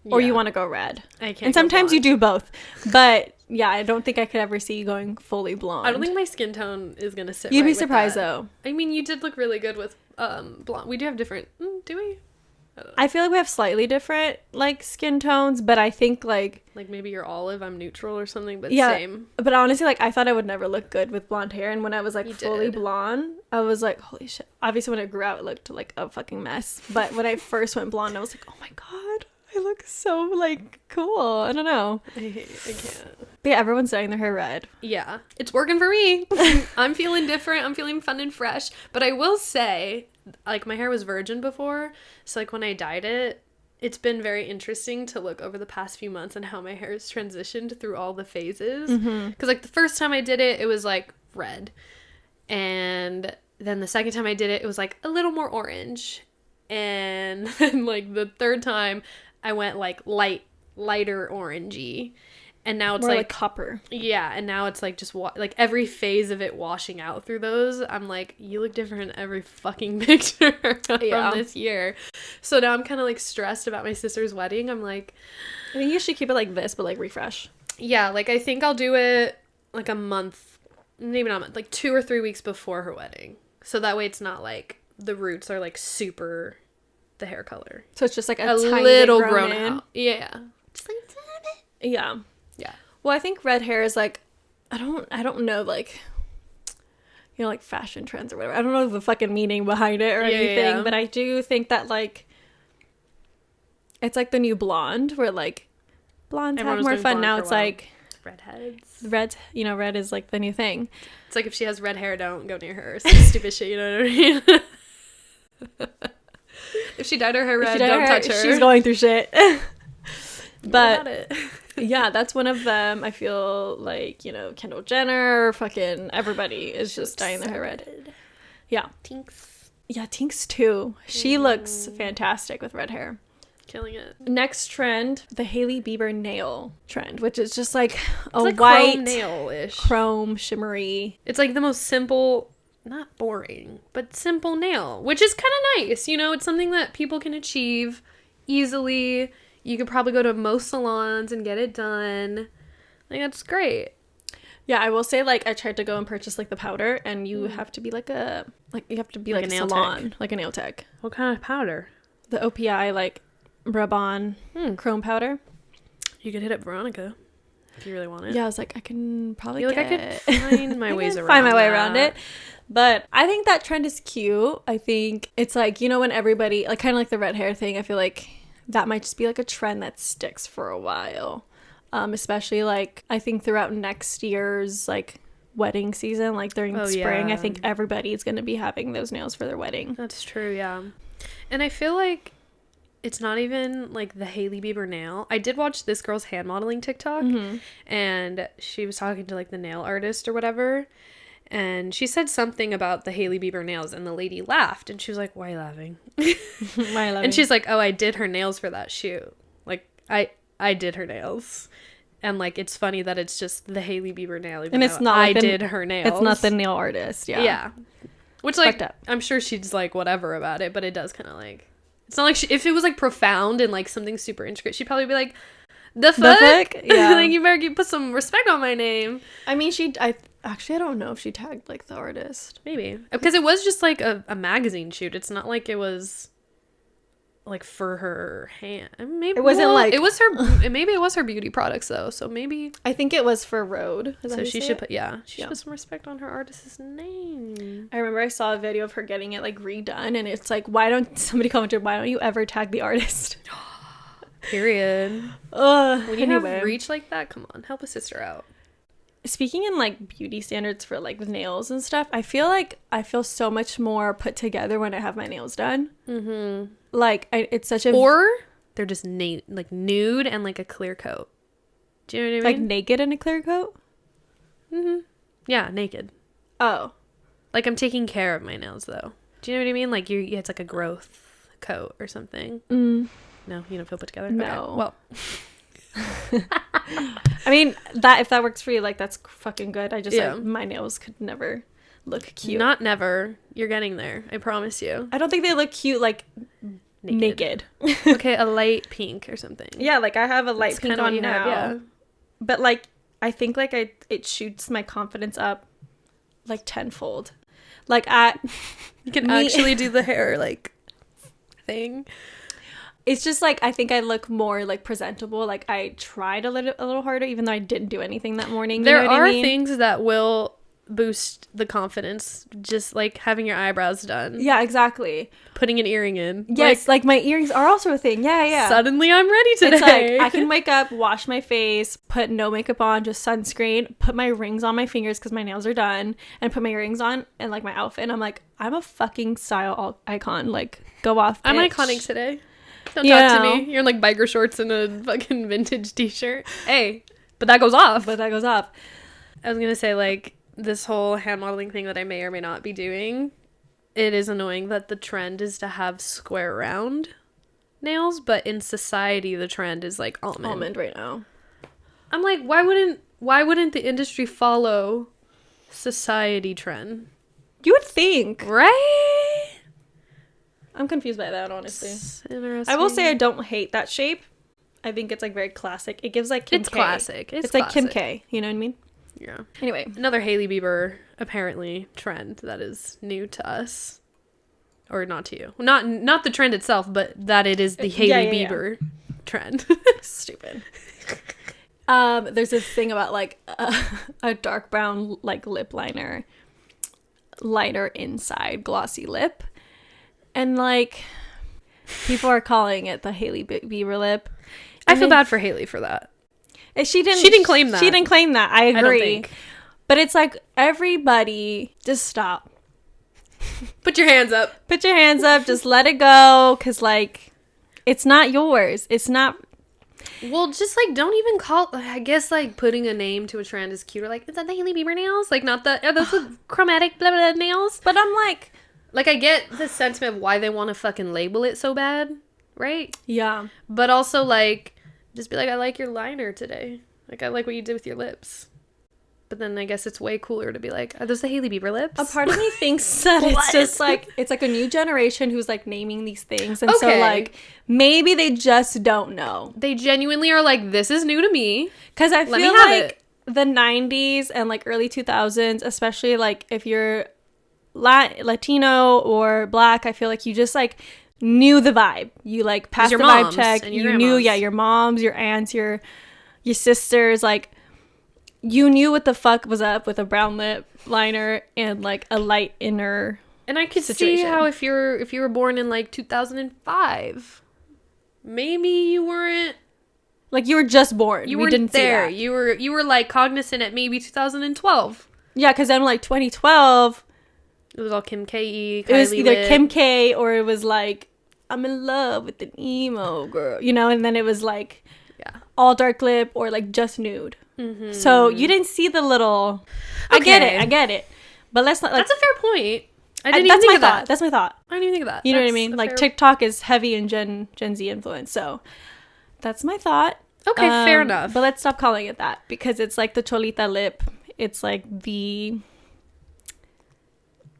or you want to go red. I can't. And sometimes you do both. But yeah, I don't think I could ever see you going fully blonde. I don't think my skin tone is gonna sit. You'd right be with surprised that. though. I mean, you did look really good with blonde. We do have different. Do we? I feel like we have slightly different like skin tones, but I think like maybe you're olive, I'm neutral or something, but yeah, same. But honestly, like I thought I would never look good with blonde hair, and when I was like You fully did. blonde, I was like, holy shit. Obviously, when it grew out, it looked like a fucking mess. But when I first went blonde, I was like, oh my god, I look so like cool. I don't know. I can't. Yeah, everyone's dyeing their hair red. Yeah, it's working for me. I'm feeling different. I'm feeling fun and fresh. But I will say, like, my hair was virgin before. So, like, when I dyed it, it's been very interesting to look over the past few months and how my hair has transitioned through all the phases. Because, like, the first time I did it, it was, like, red. And then the second time I did it, it was, like, a little more orange. And then, like, the third time, I went, like, lighter orangey. And now it's More like copper. Yeah, and now it's like just like every phase of it washing out through those. I'm like, you look different in every fucking picture from this year. So now I'm kind of like stressed about my sister's wedding. I'm like, I think you should keep it like this, but like refresh. Yeah, like I think I'll do it like a month, maybe not a month, like 2 or 3 weeks before her wedding. So that way it's not like the roots are like super the hair color. So it's just like a tiny little grown out. Yeah. Just like a tiny bit. Yeah. Yeah. Well, I think red hair is like, I don't know, like, you know, like fashion trends or whatever. I don't know the fucking meaning behind it or anything, but I do think that like, it's like the new blonde where like blondes have more fun. Now it's like redheads. Red is like the new thing. It's like if she has red hair, don't go near her. Some stupid shit, you know what I mean? If she dyed her hair red, don't touch her. She's going through shit. But yeah, that's one of them. I feel like, Kendall Jenner, fucking everybody is just dyeing their hair red. Yeah. Tinks. Yeah, Tinks too. She looks fantastic with red hair. Killing it. Next trend, the Hailey Bieber nail trend, which is just like a like white chrome nail-ish. Chrome shimmery. It's like the most simple, not boring, but simple nail, which is kind of nice. It's something that people can achieve easily. You could probably go to most salons and get it done. Like, that's great. Yeah, I will say, like, I tried to go and purchase, like, the powder, and you have to be, like, a nail salon, tech. Like a nail tech. What kind of powder? The OPI, like, rub-on chrome powder. You could hit up Veronica if you really want it. Yeah, I was like, I can probably I could find my ways around find my way around it. But I think that trend is cute. I think it's, like, when everybody, like, kind of like the red hair thing, I feel like that might just be like a trend that sticks for a while, especially like I think throughout next year's like wedding season, like during spring. I think everybody's going to be having those nails for their wedding. That's true. Yeah. And I feel like it's not even like the Hailey Bieber nail. I did watch this girl's hand modeling TikTok, and she was talking to like the nail artist or whatever, and she said something about the Hailey Bieber nails, and the lady laughed, and she was like, "Why are you laughing?" Why are you laughing? And she's like, "Oh, I did her nails for that shoot. Like, I did her nails." And like, it's funny that it's just the Hailey Bieber nail, even and it's not. I did her nails. It's not the nail artist. Yeah. Yeah. Which like, I'm sure she's like whatever about it, but it does kind of like, it's not like if it was like profound and like something super intricate, she'd probably be like, "The fuck?" Yeah. Like, you better put some respect on my name. I mean, I don't know if she tagged like the artist. Maybe because it was just like a magazine shoot. It's not like it was like for her hand. Maybe it wasn't like it was her. Maybe it was her beauty products though. So maybe I think it was for Rhode. So she should put should put some respect on her artist's name. I remember I saw a video of her getting it like redone, and it's like, somebody commented, why don't you ever tag the artist? Period. When you have reach like that, come on, help a sister out. Speaking in like beauty standards for like the nails and stuff, I feel so much more put together when I have my nails done. Mm-hmm. Like it's such a they're just like nude and like a clear coat. Do you know what I mean? Like naked in a clear coat. Mm-hmm. Yeah, naked. Oh, like I'm taking care of my nails though. Do you know what I mean? Like it's like a growth coat or something. No, you don't feel put together. No. Okay. Well. I mean, if that works for you, like that's fucking good. I just like my nails could never look cute. Not never. You're getting there. I promise you. I don't think they look cute like naked. Okay, a light pink or something. Yeah, like I have a light pink on now. But like I think like it shoots my confidence up like tenfold. Like you can actually do the hair like thing. It's just like I think I look more like presentable. Like I tried a little harder, even though I didn't do anything that morning. There are things that will boost the confidence, just like having your eyebrows done. Yeah, exactly. Putting an earring in. Yes, like my earrings are also a thing. Yeah. Suddenly I'm ready today. It's like I can wake up, wash my face, put no makeup on, just sunscreen, put my rings on my fingers because my nails are done, and put my earrings on and like my outfit. And I'm like, I'm a fucking style icon. Like, go off, bitch. I'm iconic today. Don't talk to me. You're in like biker shorts and a fucking vintage t-shirt. Hey, but that goes off. But that goes off. I was gonna say, like, this whole hand modeling thing that I may or may not be doing, it is annoying that the trend is to have square round nails, but in society the trend is like almond right now. I'm like, why wouldn't the industry follow society trend? You would think, right? I'm confused by that, honestly. It's interesting. I will say I don't hate that shape. I think it's like very classic. It gives like Kim it's K. classic. It's like Kim K. You know what I mean? Yeah. Anyway, another Hailey Bieber apparently trend that is new to us, or not to you. Not the trend itself, but that it is the Hailey Bieber trend. Stupid. There's this thing about like a dark brown like lip liner, lighter inside, glossy lip, and like people are calling it the Hailey Bieber lip. I feel bad for Hailey for that. She didn't claim that. I agree. I don't think. But it's like, everybody, just stop. Put your hands up. Just let it go. Because, like, it's not yours. It's not. Well, just, like, don't even call. I guess, like, putting a name to a trend is cuter. Like, is that the Hailey Bieber nails? Like, not the. Are those the chromatic blah, blah, blah nails? But I'm like. Like, I get the sentiment of why they want to fucking label it so bad. Right? Yeah. But also, like. Just be like, I like your liner today. Like, I like what you did with your lips. But then I guess it's way cooler to be like, are those the Hailey Bieber lips? A part of me thinks that it's just like, it's like a new generation who's like naming these things. And so like, maybe they just don't know. They genuinely are like, this is new to me. Because I feel like the 90s and like early 2000s, especially like if you're Latino or Black, I feel like you just like knew the vibe. You like passed the vibe check. You knew, your moms, your aunts, your sisters, like you knew what the fuck was up with a brown lip liner and like a light inner. And I could see how if you were born in like 2005, maybe you weren't like, you were just born. You didn't there. See that. You were like cognizant at maybe 2012. Yeah, because then like 2012. It was all Kim K. It was either Kim K or it was like, I'm in love with an emo girl, you know? And then it was like, all dark lip or like just nude. Mm-hmm. So you didn't see the little... Okay. I get it. But let's not... Like, that's a fair point. I didn't even think of that. That's my thought. I didn't even think of that. You know what I mean? Like TikTok is heavy in Gen Z influence. So that's my thought. Okay, fair enough. But let's stop calling it that because it's like the Cholita lip. It's like the...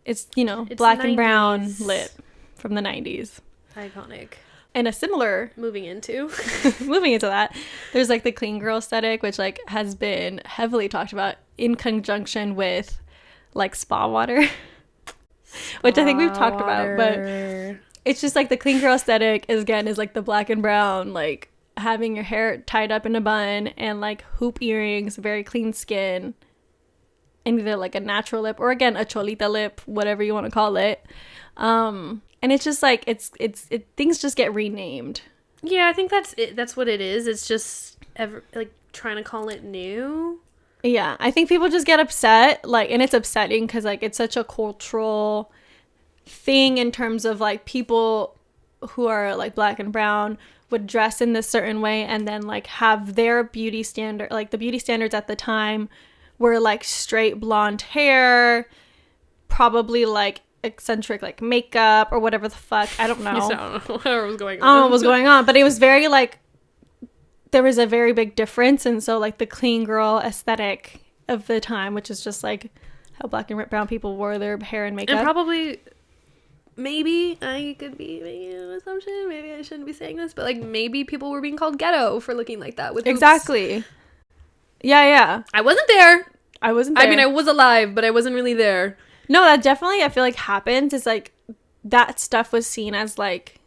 It's, you know, it's black 90s. And brown lip from the 90s. Iconic. And a similar... Moving into that, there's like the clean girl aesthetic, which like has been heavily talked about in conjunction with like spa water. Which I think we've talked about. But it's just like the clean girl aesthetic is like the black and brown, like having your hair tied up in a bun and like hoop earrings, very clean skin. And either like a natural lip or again a cholita lip, whatever you want to call it, and it's just like it's things just get renamed. Yeah, I think that's it. That's what it is. It's just like trying to call it new. Yeah, I think people just get upset, like, and it's upsetting because like it's such a cultural thing in terms of like people who are like black and brown would dress in this certain way and then like have their beauty standard, like the beauty standards at the time were like straight blonde hair, probably like eccentric like makeup or whatever the fuck. I don't know. I don't know what was going on. I don't know what was going on, but it was very like there was a very big difference. And so like the clean girl aesthetic of the time, which is just like how black and brown people wore their hair and makeup. And probably maybe I could be making an assumption. Maybe I shouldn't be saying this, but like maybe people were being called ghetto for looking like that with hoops. Exactly. Yeah. I wasn't there. I mean, I was alive, but I wasn't really there. No, that definitely, I feel like happens. Is like that stuff was seen as like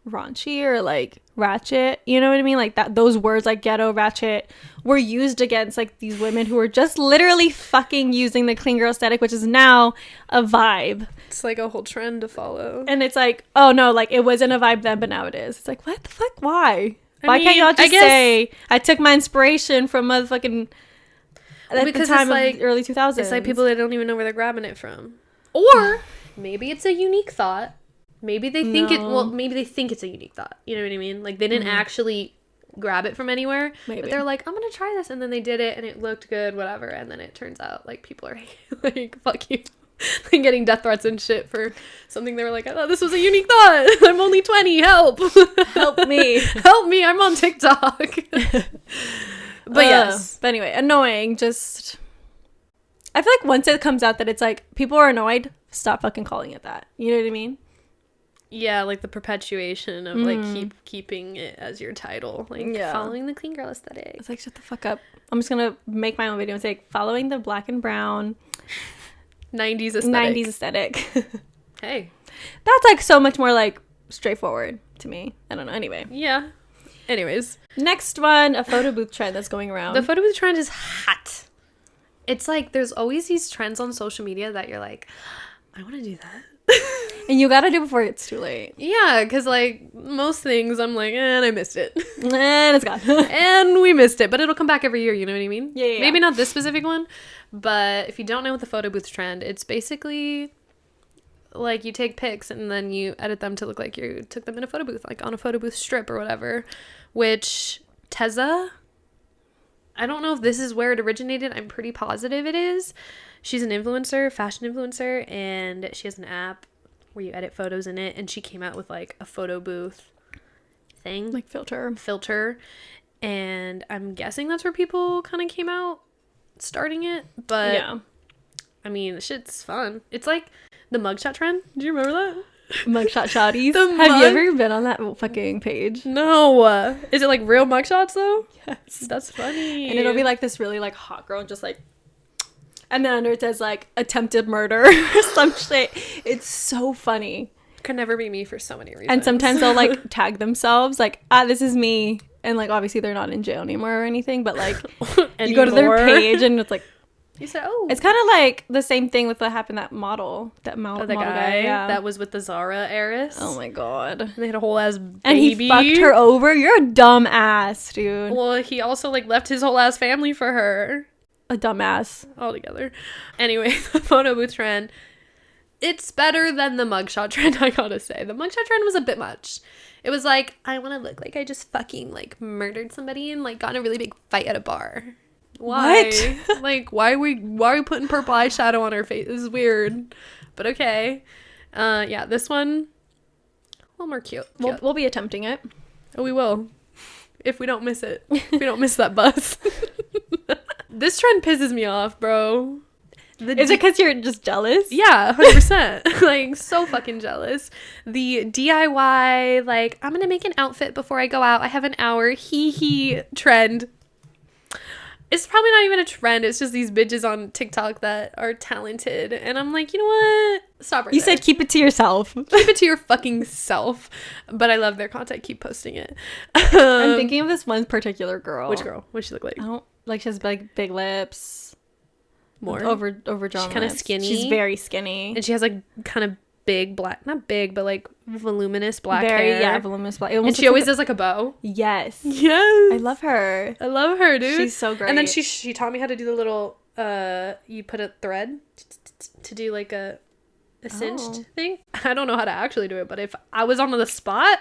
raunchy or like ratchet, you know what I mean? Like that, those words like ghetto, ratchet were used against like these women who were just literally fucking using the clean girl aesthetic, which is now a vibe. It's like a whole trend to follow. And it's like, oh no, like it wasn't a vibe then, but now it is. It's like, what the fuck? Why? Why can't y'all just say I took my inspiration from motherfucking at the time of the early 2000s? It's like people that don't even know where they're grabbing it from. Or maybe it's a unique thought. Maybe they think maybe they think it's a unique thought. You know what I mean? Like they didn't actually grab it from anywhere. Maybe. But they're like, I'm gonna try this, and then they did it and it looked good, whatever, and then it turns out like people are like, fuck you. Like getting death threats and shit for something they were like, I thought this was a unique thought. I'm only 20, help. Help me. Help me, I'm on TikTok. But yes. But anyway, annoying. Just I feel like once it comes out that it's like people are annoyed, stop fucking calling it that. You know what I mean? Yeah, like the perpetuation of like keeping it as your title, like following the clean girl aesthetic. It's like, shut the fuck up. I'm just gonna make my own video and say like, following the black and brown 90s aesthetic. 90s aesthetic. Hey, that's like so much more like straightforward to me. I don't know. Anyway. Yeah. Anyways, next one, a photo booth trend that's going around. The photo booth trend is hot. It's like there's always these trends on social media that you're like, I want to do that. And you gotta do it before it's too late. Yeah, because like most things I'm like, and I missed it. And it's gone. And we missed it. But it'll come back every year, you know what I mean? Yeah. Maybe not this specific one. But if you don't know what the photo booth trend, it's basically like you take pics and then you edit them to look like you took them in a photo booth, like on a photo booth strip or whatever. Which Teza, I don't know if this is where it originated. I'm pretty positive it is. She's an influencer, fashion influencer, and she has an app where you edit photos in it, and she came out with like a photo booth thing, like filter, and I'm guessing that's where people kind of came out starting it. But yeah, I mean, shit's fun. It's like the mugshot trend. Do you remember that? Mugshot shotties. Have you ever been on that fucking page? No. Is it like real mugshots though? Yes. That's funny. And it'll be like this really like hot girl and just like, and then under it says like attempted murder or some shit. It's so funny. Could never be me for so many reasons. And sometimes they'll like tag themselves like, this is me. And like obviously they're not in jail anymore or anything, but like you go to their page and it's like, you said, oh, it's kind of like the same thing with what happened that model, the guy that was with the Zara heiress. Oh my god, and they had a whole ass baby. And he fucked her over. You're a dumb ass, dude. Well, he also like left his whole ass family for her. A dumbass altogether. Anyway, the photo booth trend, it's better than the mugshot trend. I gotta say, the mugshot trend was a bit much. It was like, I want to look like I just fucking like murdered somebody and like got in a really big fight at a bar. Why? What? Like, why are we putting purple eyeshadow on our face? This is weird. But okay. Yeah, this one, a little more cute. We'll be attempting it. Oh, we will. If we don't miss it. If we don't miss that bus. This trend pisses me off, bro. Is it because you're just jealous? Yeah, 100%. Like, so fucking jealous. The DIY, like, I'm gonna make an outfit before I go out. I have an hour. Hee trend. It's probably not even a trend. It's just these bitches on TikTok that are talented. And I'm like, you know what? Stop right You said keep it to yourself. Keep it to your fucking self. But I love their content. Keep posting it. I'm thinking of this one particular girl. Which girl? What'd she look like? I don't, like, she has big lips. More? Overdrawn. She's kind of skinny. She's very skinny. And she has, like, kind of big black, not big, but like voluminous black hair. Yeah, voluminous black. And she always does like a bow. Yes. I love her. I love her, dude. She's so great. And then she taught me how to do the little you put a thread to do like a cinched thing. I don't know how to actually do it, but if I was on the spot,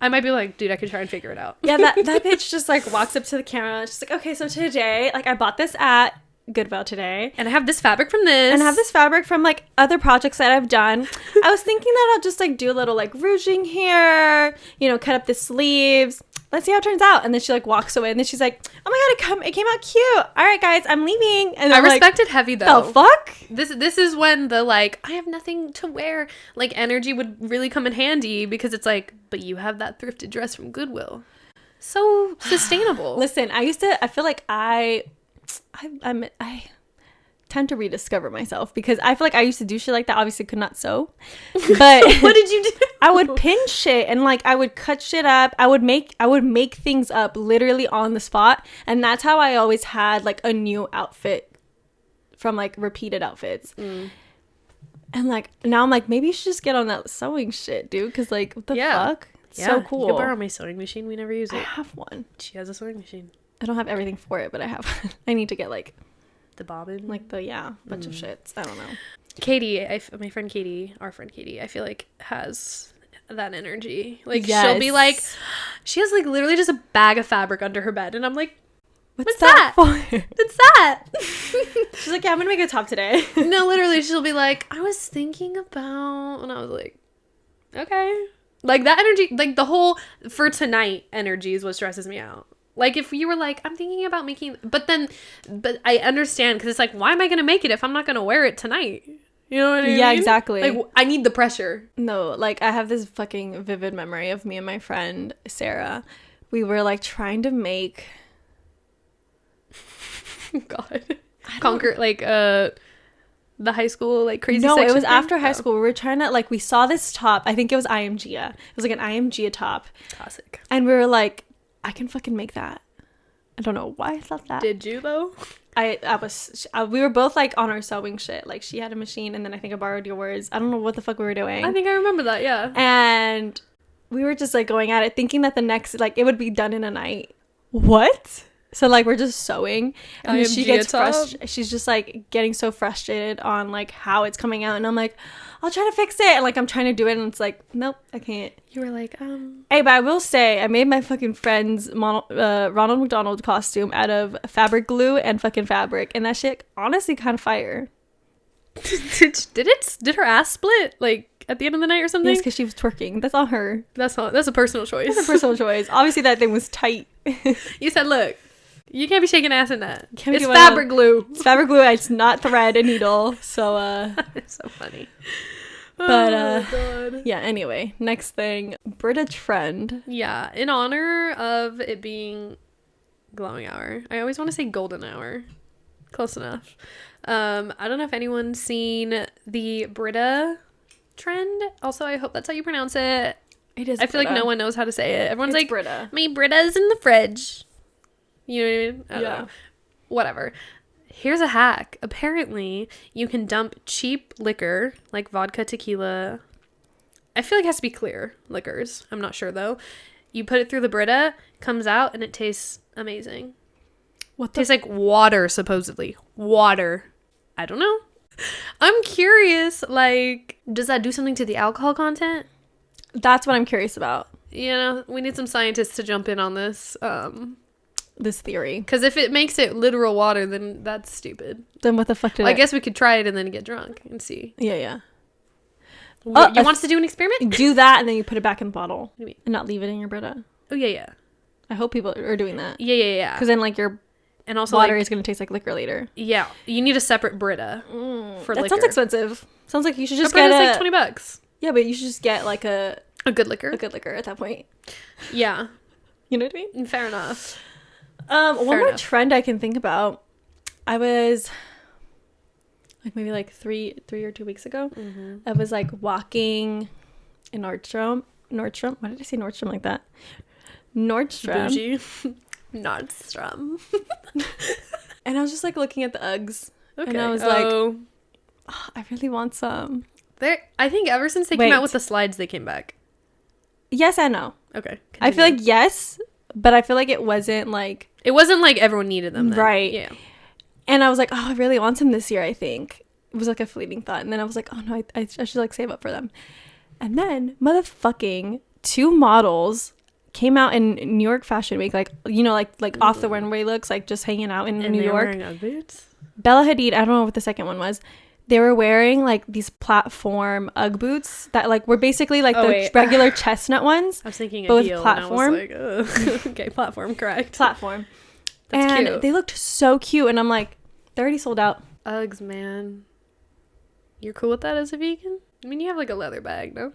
I might be like, dude, I could try and figure it out. Yeah, that bitch just like walks up to the camera. She's like, okay, so today, like, I bought this at Goodwill today, and I have this fabric from this, and I have this fabric from like other projects that I've done. I was thinking that I'll just like do a little like ruching here, you know, cut up the sleeves. Let's see how it turns out. And then she like walks away, and then she's like, oh my god, it came out cute. All right, guys, I'm leaving. And I respected heavy though. The fuck? This is when the like, I have nothing to wear like energy would really come in handy, because it's like, but you have that thrifted dress from Goodwill, so sustainable. Listen, I feel like time to rediscover myself, because I feel like I used to do shit like that. Obviously could not sew, but What did you do? I would pin shit and like I would cut shit up. I would make things up literally on the spot, and that's how I always had like a new outfit from like repeated outfits. And like now I'm like, maybe you should just get on that sewing shit, dude, because like what the fuck? It's so cool. You can borrow my sewing machine. We never use I it. have one. She has a sewing machine. I don't have everything for it, but I have. I need to get like The bobbin. like the bunch of shits. I don't know. Katie, my friend Katie, our friend Katie, I feel like has that energy. Like Yes. she'll be like, she has like literally just a bag of fabric under her bed, and I'm like, What's that for? what's that? She's like, yeah, I'm gonna make a top today. No, literally, she'll be like, I was thinking about, and I was like, okay. Like that energy, like the whole for tonight energy is what stresses me out. Like if you were like, I'm thinking about making, but I understand, because it's like, why am I gonna make it if I'm not gonna wear it tonight? You know what I mean? Yeah, exactly. Like I need the pressure. No, like I have this fucking vivid memory of me and my friend Sarah. We were like trying to make God, conquer like the high school like crazy. No, it section was thing? after high school. We were trying to like, we saw this top. I think it was IMGA. It was like an IMGA top, Classic. and we were like, I can fucking make that. I don't know why I thought that. Did you though? We were both like on our sewing shit. Like she had a machine, and then I think I borrowed yours. I don't know what the fuck we were doing. I think I remember that. Yeah. And we were just like going at it, thinking that the next, like, it would be done in a night. What? So like we're just sewing, and then she gets frustrated. She's just like getting so frustrated on like how it's coming out, and I'm like, I'll try to fix it, and like I'm trying to do it, and it's like, nope, I can't. You were like, Hey, but I will say, I made my fucking friend's Ronald McDonald costume out of fabric glue and fucking fabric, and that shit honestly kind of fire. did her ass split like at the end of the night or something? Yes, because she was twerking. That's on her. That's a personal choice. That's a personal choice. Obviously, that thing was tight. You said, look, you can't be shaking ass in that. Can't It's do fabric glue. It's fabric glue. It's not thread and needle. So, It's so funny. But, oh my God. yeah, anyway, next thing, Brita trend. Yeah, in honor of it being glowing hour. I always want to say golden hour. Close enough. I don't know if anyone's seen the Brita trend. Also, I hope that's how you pronounce it. It is I feel like Brita. no one knows how to say it. Everyone's It's like, Brita. my Brita's in the fridge. You know what I mean? I don't Yeah. know. Whatever. Here's a hack. Apparently, you can dump cheap liquor, like vodka, tequila. I feel like it has to be clear liquors. I'm not sure, though. You put it through the Brita, comes out, and it tastes amazing. What Tastes like water, supposedly. Water. I don't know. I'm curious, like, does that do something to the alcohol content? That's what I'm curious about. You know, we need some scientists to jump in on this. This theory. Because if it makes it literal water, then that's stupid. Then what the fuck did I guess we could try it and then get drunk and see. Yeah. You want us to do an experiment? Do that, and then you put it back in the bottle. do you mean? And not leave it in your Brita. Oh, yeah. I hope people are doing that. Yeah. Because then, like, your And also, water like, is going to taste like liquor later. yeah, you need a separate Brita for That liquor. sounds expensive. Sounds like you should just Brita's get like $20. Yeah, but you should just get, like, a good liquor. good liquor at that point. Yeah. You know what I mean? Fair enough. One more enough. trend I can think about. I was like maybe like three or 2 weeks ago. Mm-hmm. I was like walking in Nordstrom. Why did I say Nordstrom like that? Nordstrom. Bougie. Nordstrom. And I was just like looking at the Uggs. Okay. And I was like, oh, I really want some. I think ever since they Wait. came out with the slides, they came back. Yes and no. Okay. I feel continue. like yes, but I feel like it wasn't like It wasn't like everyone needed them then. Right. Yeah. And I was like, oh, I really want some this year, I think. It was like a fleeting thought. And then I was like, oh no, I should like save up for them. And then motherfucking 2 models came out in New York Fashion Week, like, you know, like off the runway looks, like just hanging out in And New they were York. wearing Ugg boots? Bella Hadid, I don't know what the second one was. They were wearing like these platform Ugg boots that like were basically like regular chestnut ones. I was thinking But a with heel platform? and I was like, okay, platform, correct. Platform. That's and cute. they looked so cute. And I'm like, they're already sold out. Uggs, man. You're cool with that as a vegan? I mean, you have like a leather bag, no?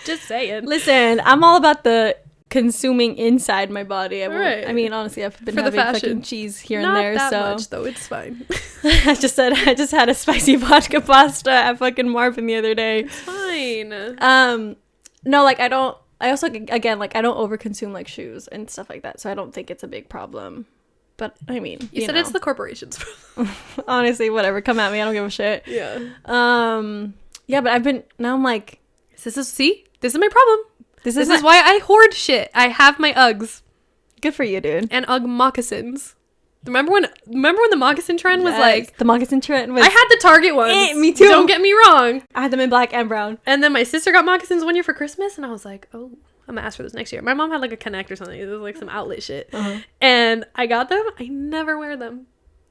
Just saying. Listen, I'm all about the consuming inside my body. Right. I mean, honestly, I've been For the having fashion. fucking cheese here Not and there, that so much though. It's fine. I just had a spicy vodka pasta at fucking Marvin the other day. It's fine. No, like I don't overconsume like shoes and stuff like that, so I don't think it's a big problem. But I mean, You said know. it's the corporations. Honestly, whatever, come at me, I don't give a shit. Yeah. Yeah, but I'm like, This is my problem. this This is is why I hoard shit. I have my Uggs good for you, dude. and Ugg moccasins. Remember when the moccasin trend was Yes, like, the moccasin trend was I had the Target ones. Me too. Don't get me wrong. I had them in black and brown. And then my sister got moccasins one year for Christmas, and I was like, oh, I'm gonna ask for this next year. My mom had like a Connect or something. It was like some outlet shit. And I got them. I never wear them.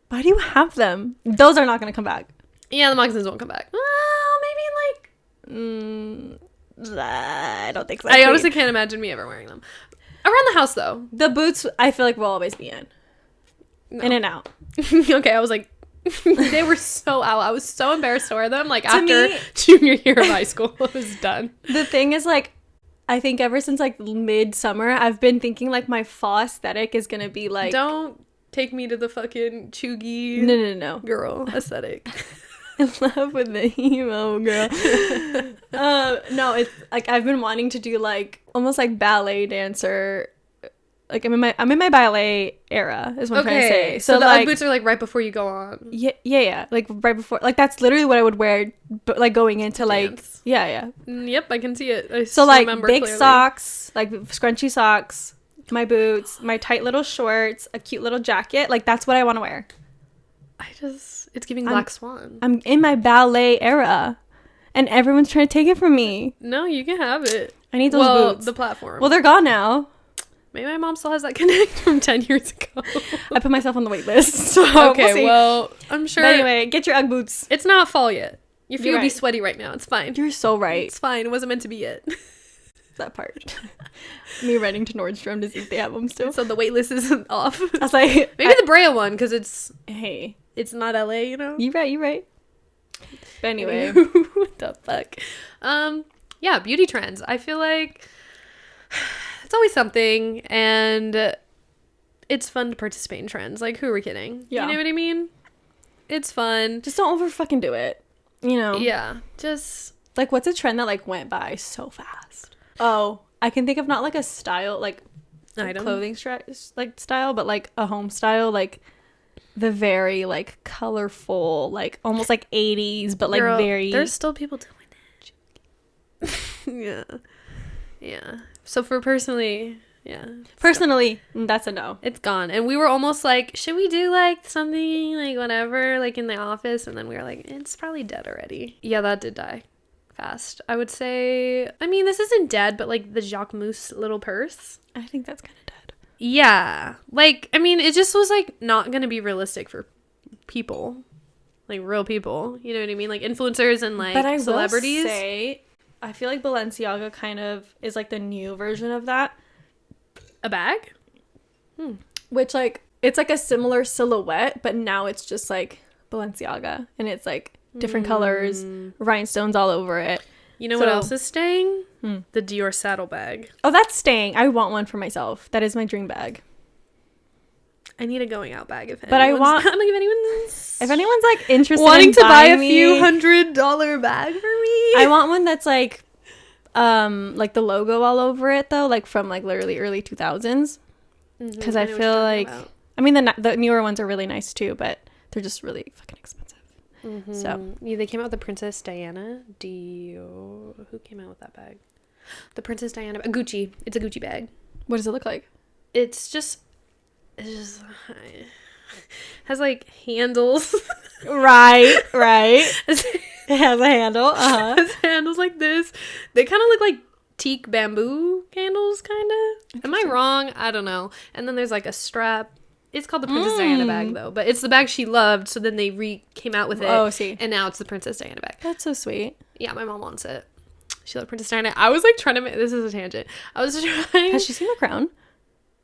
Why do you have them? Those are not gonna come back. Yeah, the moccasins won't come back. Well, I don't think so. maybe I honestly can't imagine me ever wearing them. Around the house, though. The boots, I feel like will always be in. No. In and out. Okay, I was like, they were so out. I was so embarrassed to wear them. Like, To after me- junior year of high school, I was done. The thing is, like, I think ever since like midsummer, I've been thinking like my fall aesthetic is gonna be like. Don't take me to the fucking chuggy No. girl aesthetic. In love with the emo girl. No, it's like I've been wanting to do like almost like ballet dancer. Like I'm in my ballet era is what I'm trying to say. So the like, Ugg boots are like right before you go on. yeah. Like right before, like that's literally what I would wear, but like going into like Dance. yeah. Yep, I can see it. I So like remember big clearly. socks, like scrunchy socks, my boots, my tight little shorts, a cute little jacket. Like that's what I want to wear. It's giving Black Swan. I'm in my ballet era, and everyone's trying to take it from me. No, you can have it. I need those boots. The platform. Well, they're gone now. Maybe my mom still has that Connect from 10 years ago. I put myself on the wait list. So Okay, we'll see. well, I'm sure. But anyway, get your Ugg boots. It's not fall yet. Your feet You're would be right. sweaty right now. It's fine. You're so right. It's fine. It wasn't meant to be yet. That part. Me running to Nordstrom to see if they have them still. So the wait list isn't off. I was like, Maybe the Brea one, because it's hey, not LA, you know? you right. But anyway, What the fuck? Yeah, beauty trends. I feel like it's always something, and it's fun to participate in trends. Like, who are we kidding? Yeah. You know what I mean? It's fun. just don't over fucking do it. You know? Yeah, just Like, what's a trend that like went by so fast? Oh, I can think of not like a style, like item. clothing like style, but like a home style, like the very like colorful, like almost like 80s, but like Girl, very. There's still people doing it. Yeah. So for personally, yeah. Personally, that's a no. It's gone. And we were almost like, should we do like something like whatever, like in the office? And then we were like, it's probably dead already. Yeah, that did die fast. I would say, I mean, this isn't dead, but like the Jacques Mousse little purse. I think that's kind of dead. Yeah. Like, I mean, it just was like not going to be realistic for people, like real people. You know what I mean? Like influencers and like But I celebrities. will say, I feel like Balenciaga kind of is like the new version of that. A bag? Which like, it's like a similar silhouette, but now it's just like Balenciaga. And it's like different colors, rhinestones all over it. You know what So- else is staying? The Dior saddlebag. Oh, that's staying. I want one for myself. That is my dream bag. I need a going out bag if But I anyone's- want- I'm like, If anyone's like interested wanting in to buy a buying few me, $100 bag for me. I want one that's like the logo all over it though, like from like literally early 2000s. Because I know what feel you're like, talking about. I mean the newer ones are really nice too, but they're just really fucking expensive. So Yeah, they came out with the Princess Diana. Who came out with that bag? The Princess Diana bag. Gucci. It's a Gucci bag. what does it look like? It's just has like handles. Right. Has It has a handle. handles like this. They kind of look like teak bamboo candles, kind of. Am I wrong? I don't know. And then there's like a strap. It's called the Princess Diana bag though, but it's the bag she loved. So then they came out with it. Oh, see. And now it's the Princess Diana bag. That's so sweet. Yeah, my mom wants it. She loved Princess Diana. I was like trying to make this is a tangent. I was trying. Has she seen The Crown?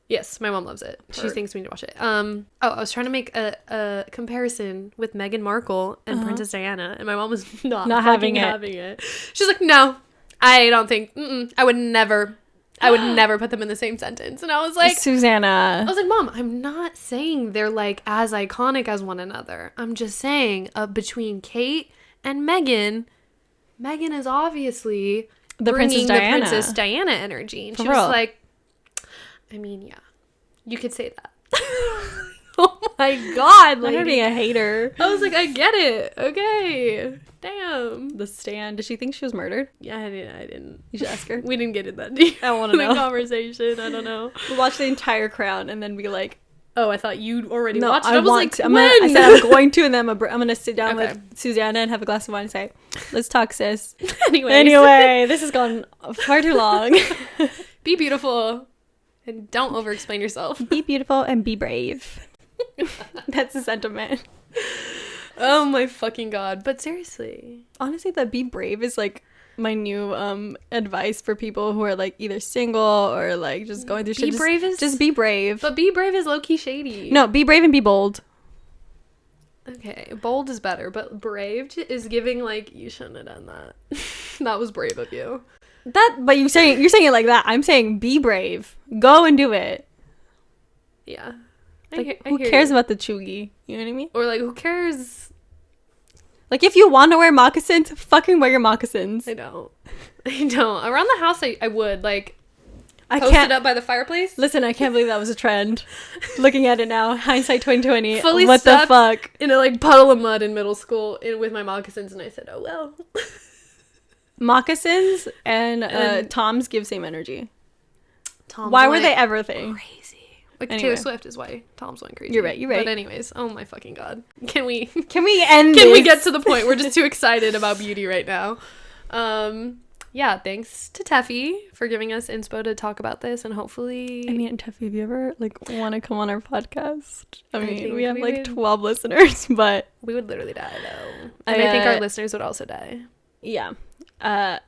Yes, my mom loves it. She thinks we need to watch it. I was trying to make a comparison with Meghan Markle and Princess Diana, and my mom was not having having it. She's like, no, I don't think. I would never. I would never put them in the same sentence. And I was like, Susanna. Mom, I'm not saying they're like as iconic as one another. I'm just saying between Kate and Meghan is obviously The bringing Princess the Princess Diana energy. And For she was real. like, I mean, yeah, you could say that. Oh my God. Like, her being a hater. I was like, I get it. Okay. Damn. The stand. Did she think she was murdered? Yeah, I didn't. You should ask her. We didn't get it that deep. I want to The know. conversation. I don't know. We'll watch the entire Crown and then be like, Oh, I thought you'd already no, watched it. I was want like, to. when? I said I'm going to, and then I'm going to sit down Okay. with Susanna and have a glass of wine and say, let's talk, sis. Anyways. Anyway, this has gone far too long. Be beautiful and don't over-explain yourself. Be beautiful and be brave. That's the sentiment. Oh my fucking God. But seriously. Honestly, that be brave is like my new advice for people who are like either single or like just going through shit. Just be brave. But be brave is low-key shady. No, be brave and be bold. Okay, bold is better, but brave is giving like, you shouldn't have done that. That was brave of you. But you're saying it like that. I'm saying be brave. Go and do it. Yeah. Like, I who hear cares you. about the chuggy? You know what I mean? Or like, who cares? Like, if you want to wear moccasins, fucking wear your moccasins. I don't. Around the house, I would like I post can't. it up by the fireplace. Listen, I can't believe that was a trend. Looking at it now, hindsight 2020. Fully What the stuck fuck? in a like puddle of mud in middle school with my moccasins, and I said, "Oh well." Moccasins and And- Toms give same energy. Tom's Why were went they ever a thing? crazy? Like Anyway. Taylor Swift is why Tom's went crazy. You're right. But anyways, oh my fucking God, can we Can we end can we this? get to the point? We're just too excited about beauty right now. Yeah, thanks to Tefi for giving us inspo to talk about this, and hopefully, I mean, Tefi, if you ever like want to come on our podcast, I mean, think we have we like would. 12 listeners, but we would literally die though, and I think our listeners would also die. yeah,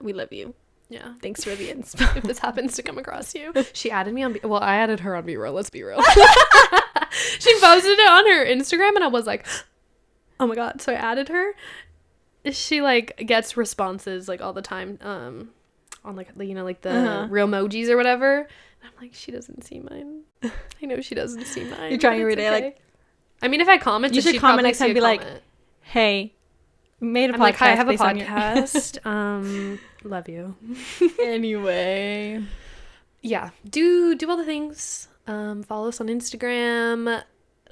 we love you. Yeah. Thanks for the inspo. If this happens to come across you. She added me on well, I added her on B-roll, let's be real. She posted it on her Instagram and I was like, oh my God. So I added her. She like gets responses like all the time on like the Uh-huh. real emojis or whatever. And I'm like, she doesn't see mine. I know she doesn't see mine. You're trying but every it's day, okay. like, I mean, if I comment, you should she'd comment probably next time see and a be like, comment. hey, made a I'm podcast. like, hi, I have a based on your-" podcast. Love you. Anyway. Yeah, do all the things. Follow us on Instagram,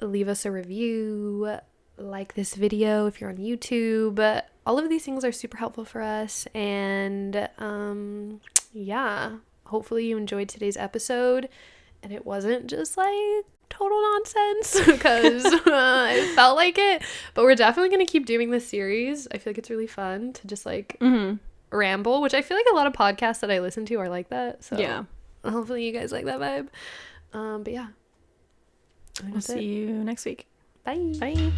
leave us a review, like this video if you're on YouTube. All of these things are super helpful for us, and yeah, hopefully you enjoyed today's episode and it wasn't just like total nonsense because it felt like it, but we're definitely going to keep doing this series. I feel like it's really fun to just like ramble, which I feel like a lot of podcasts that I listen to are like that, so Yeah. hopefully you guys like that vibe. But yeah, We'll see you next week. bye. Bye.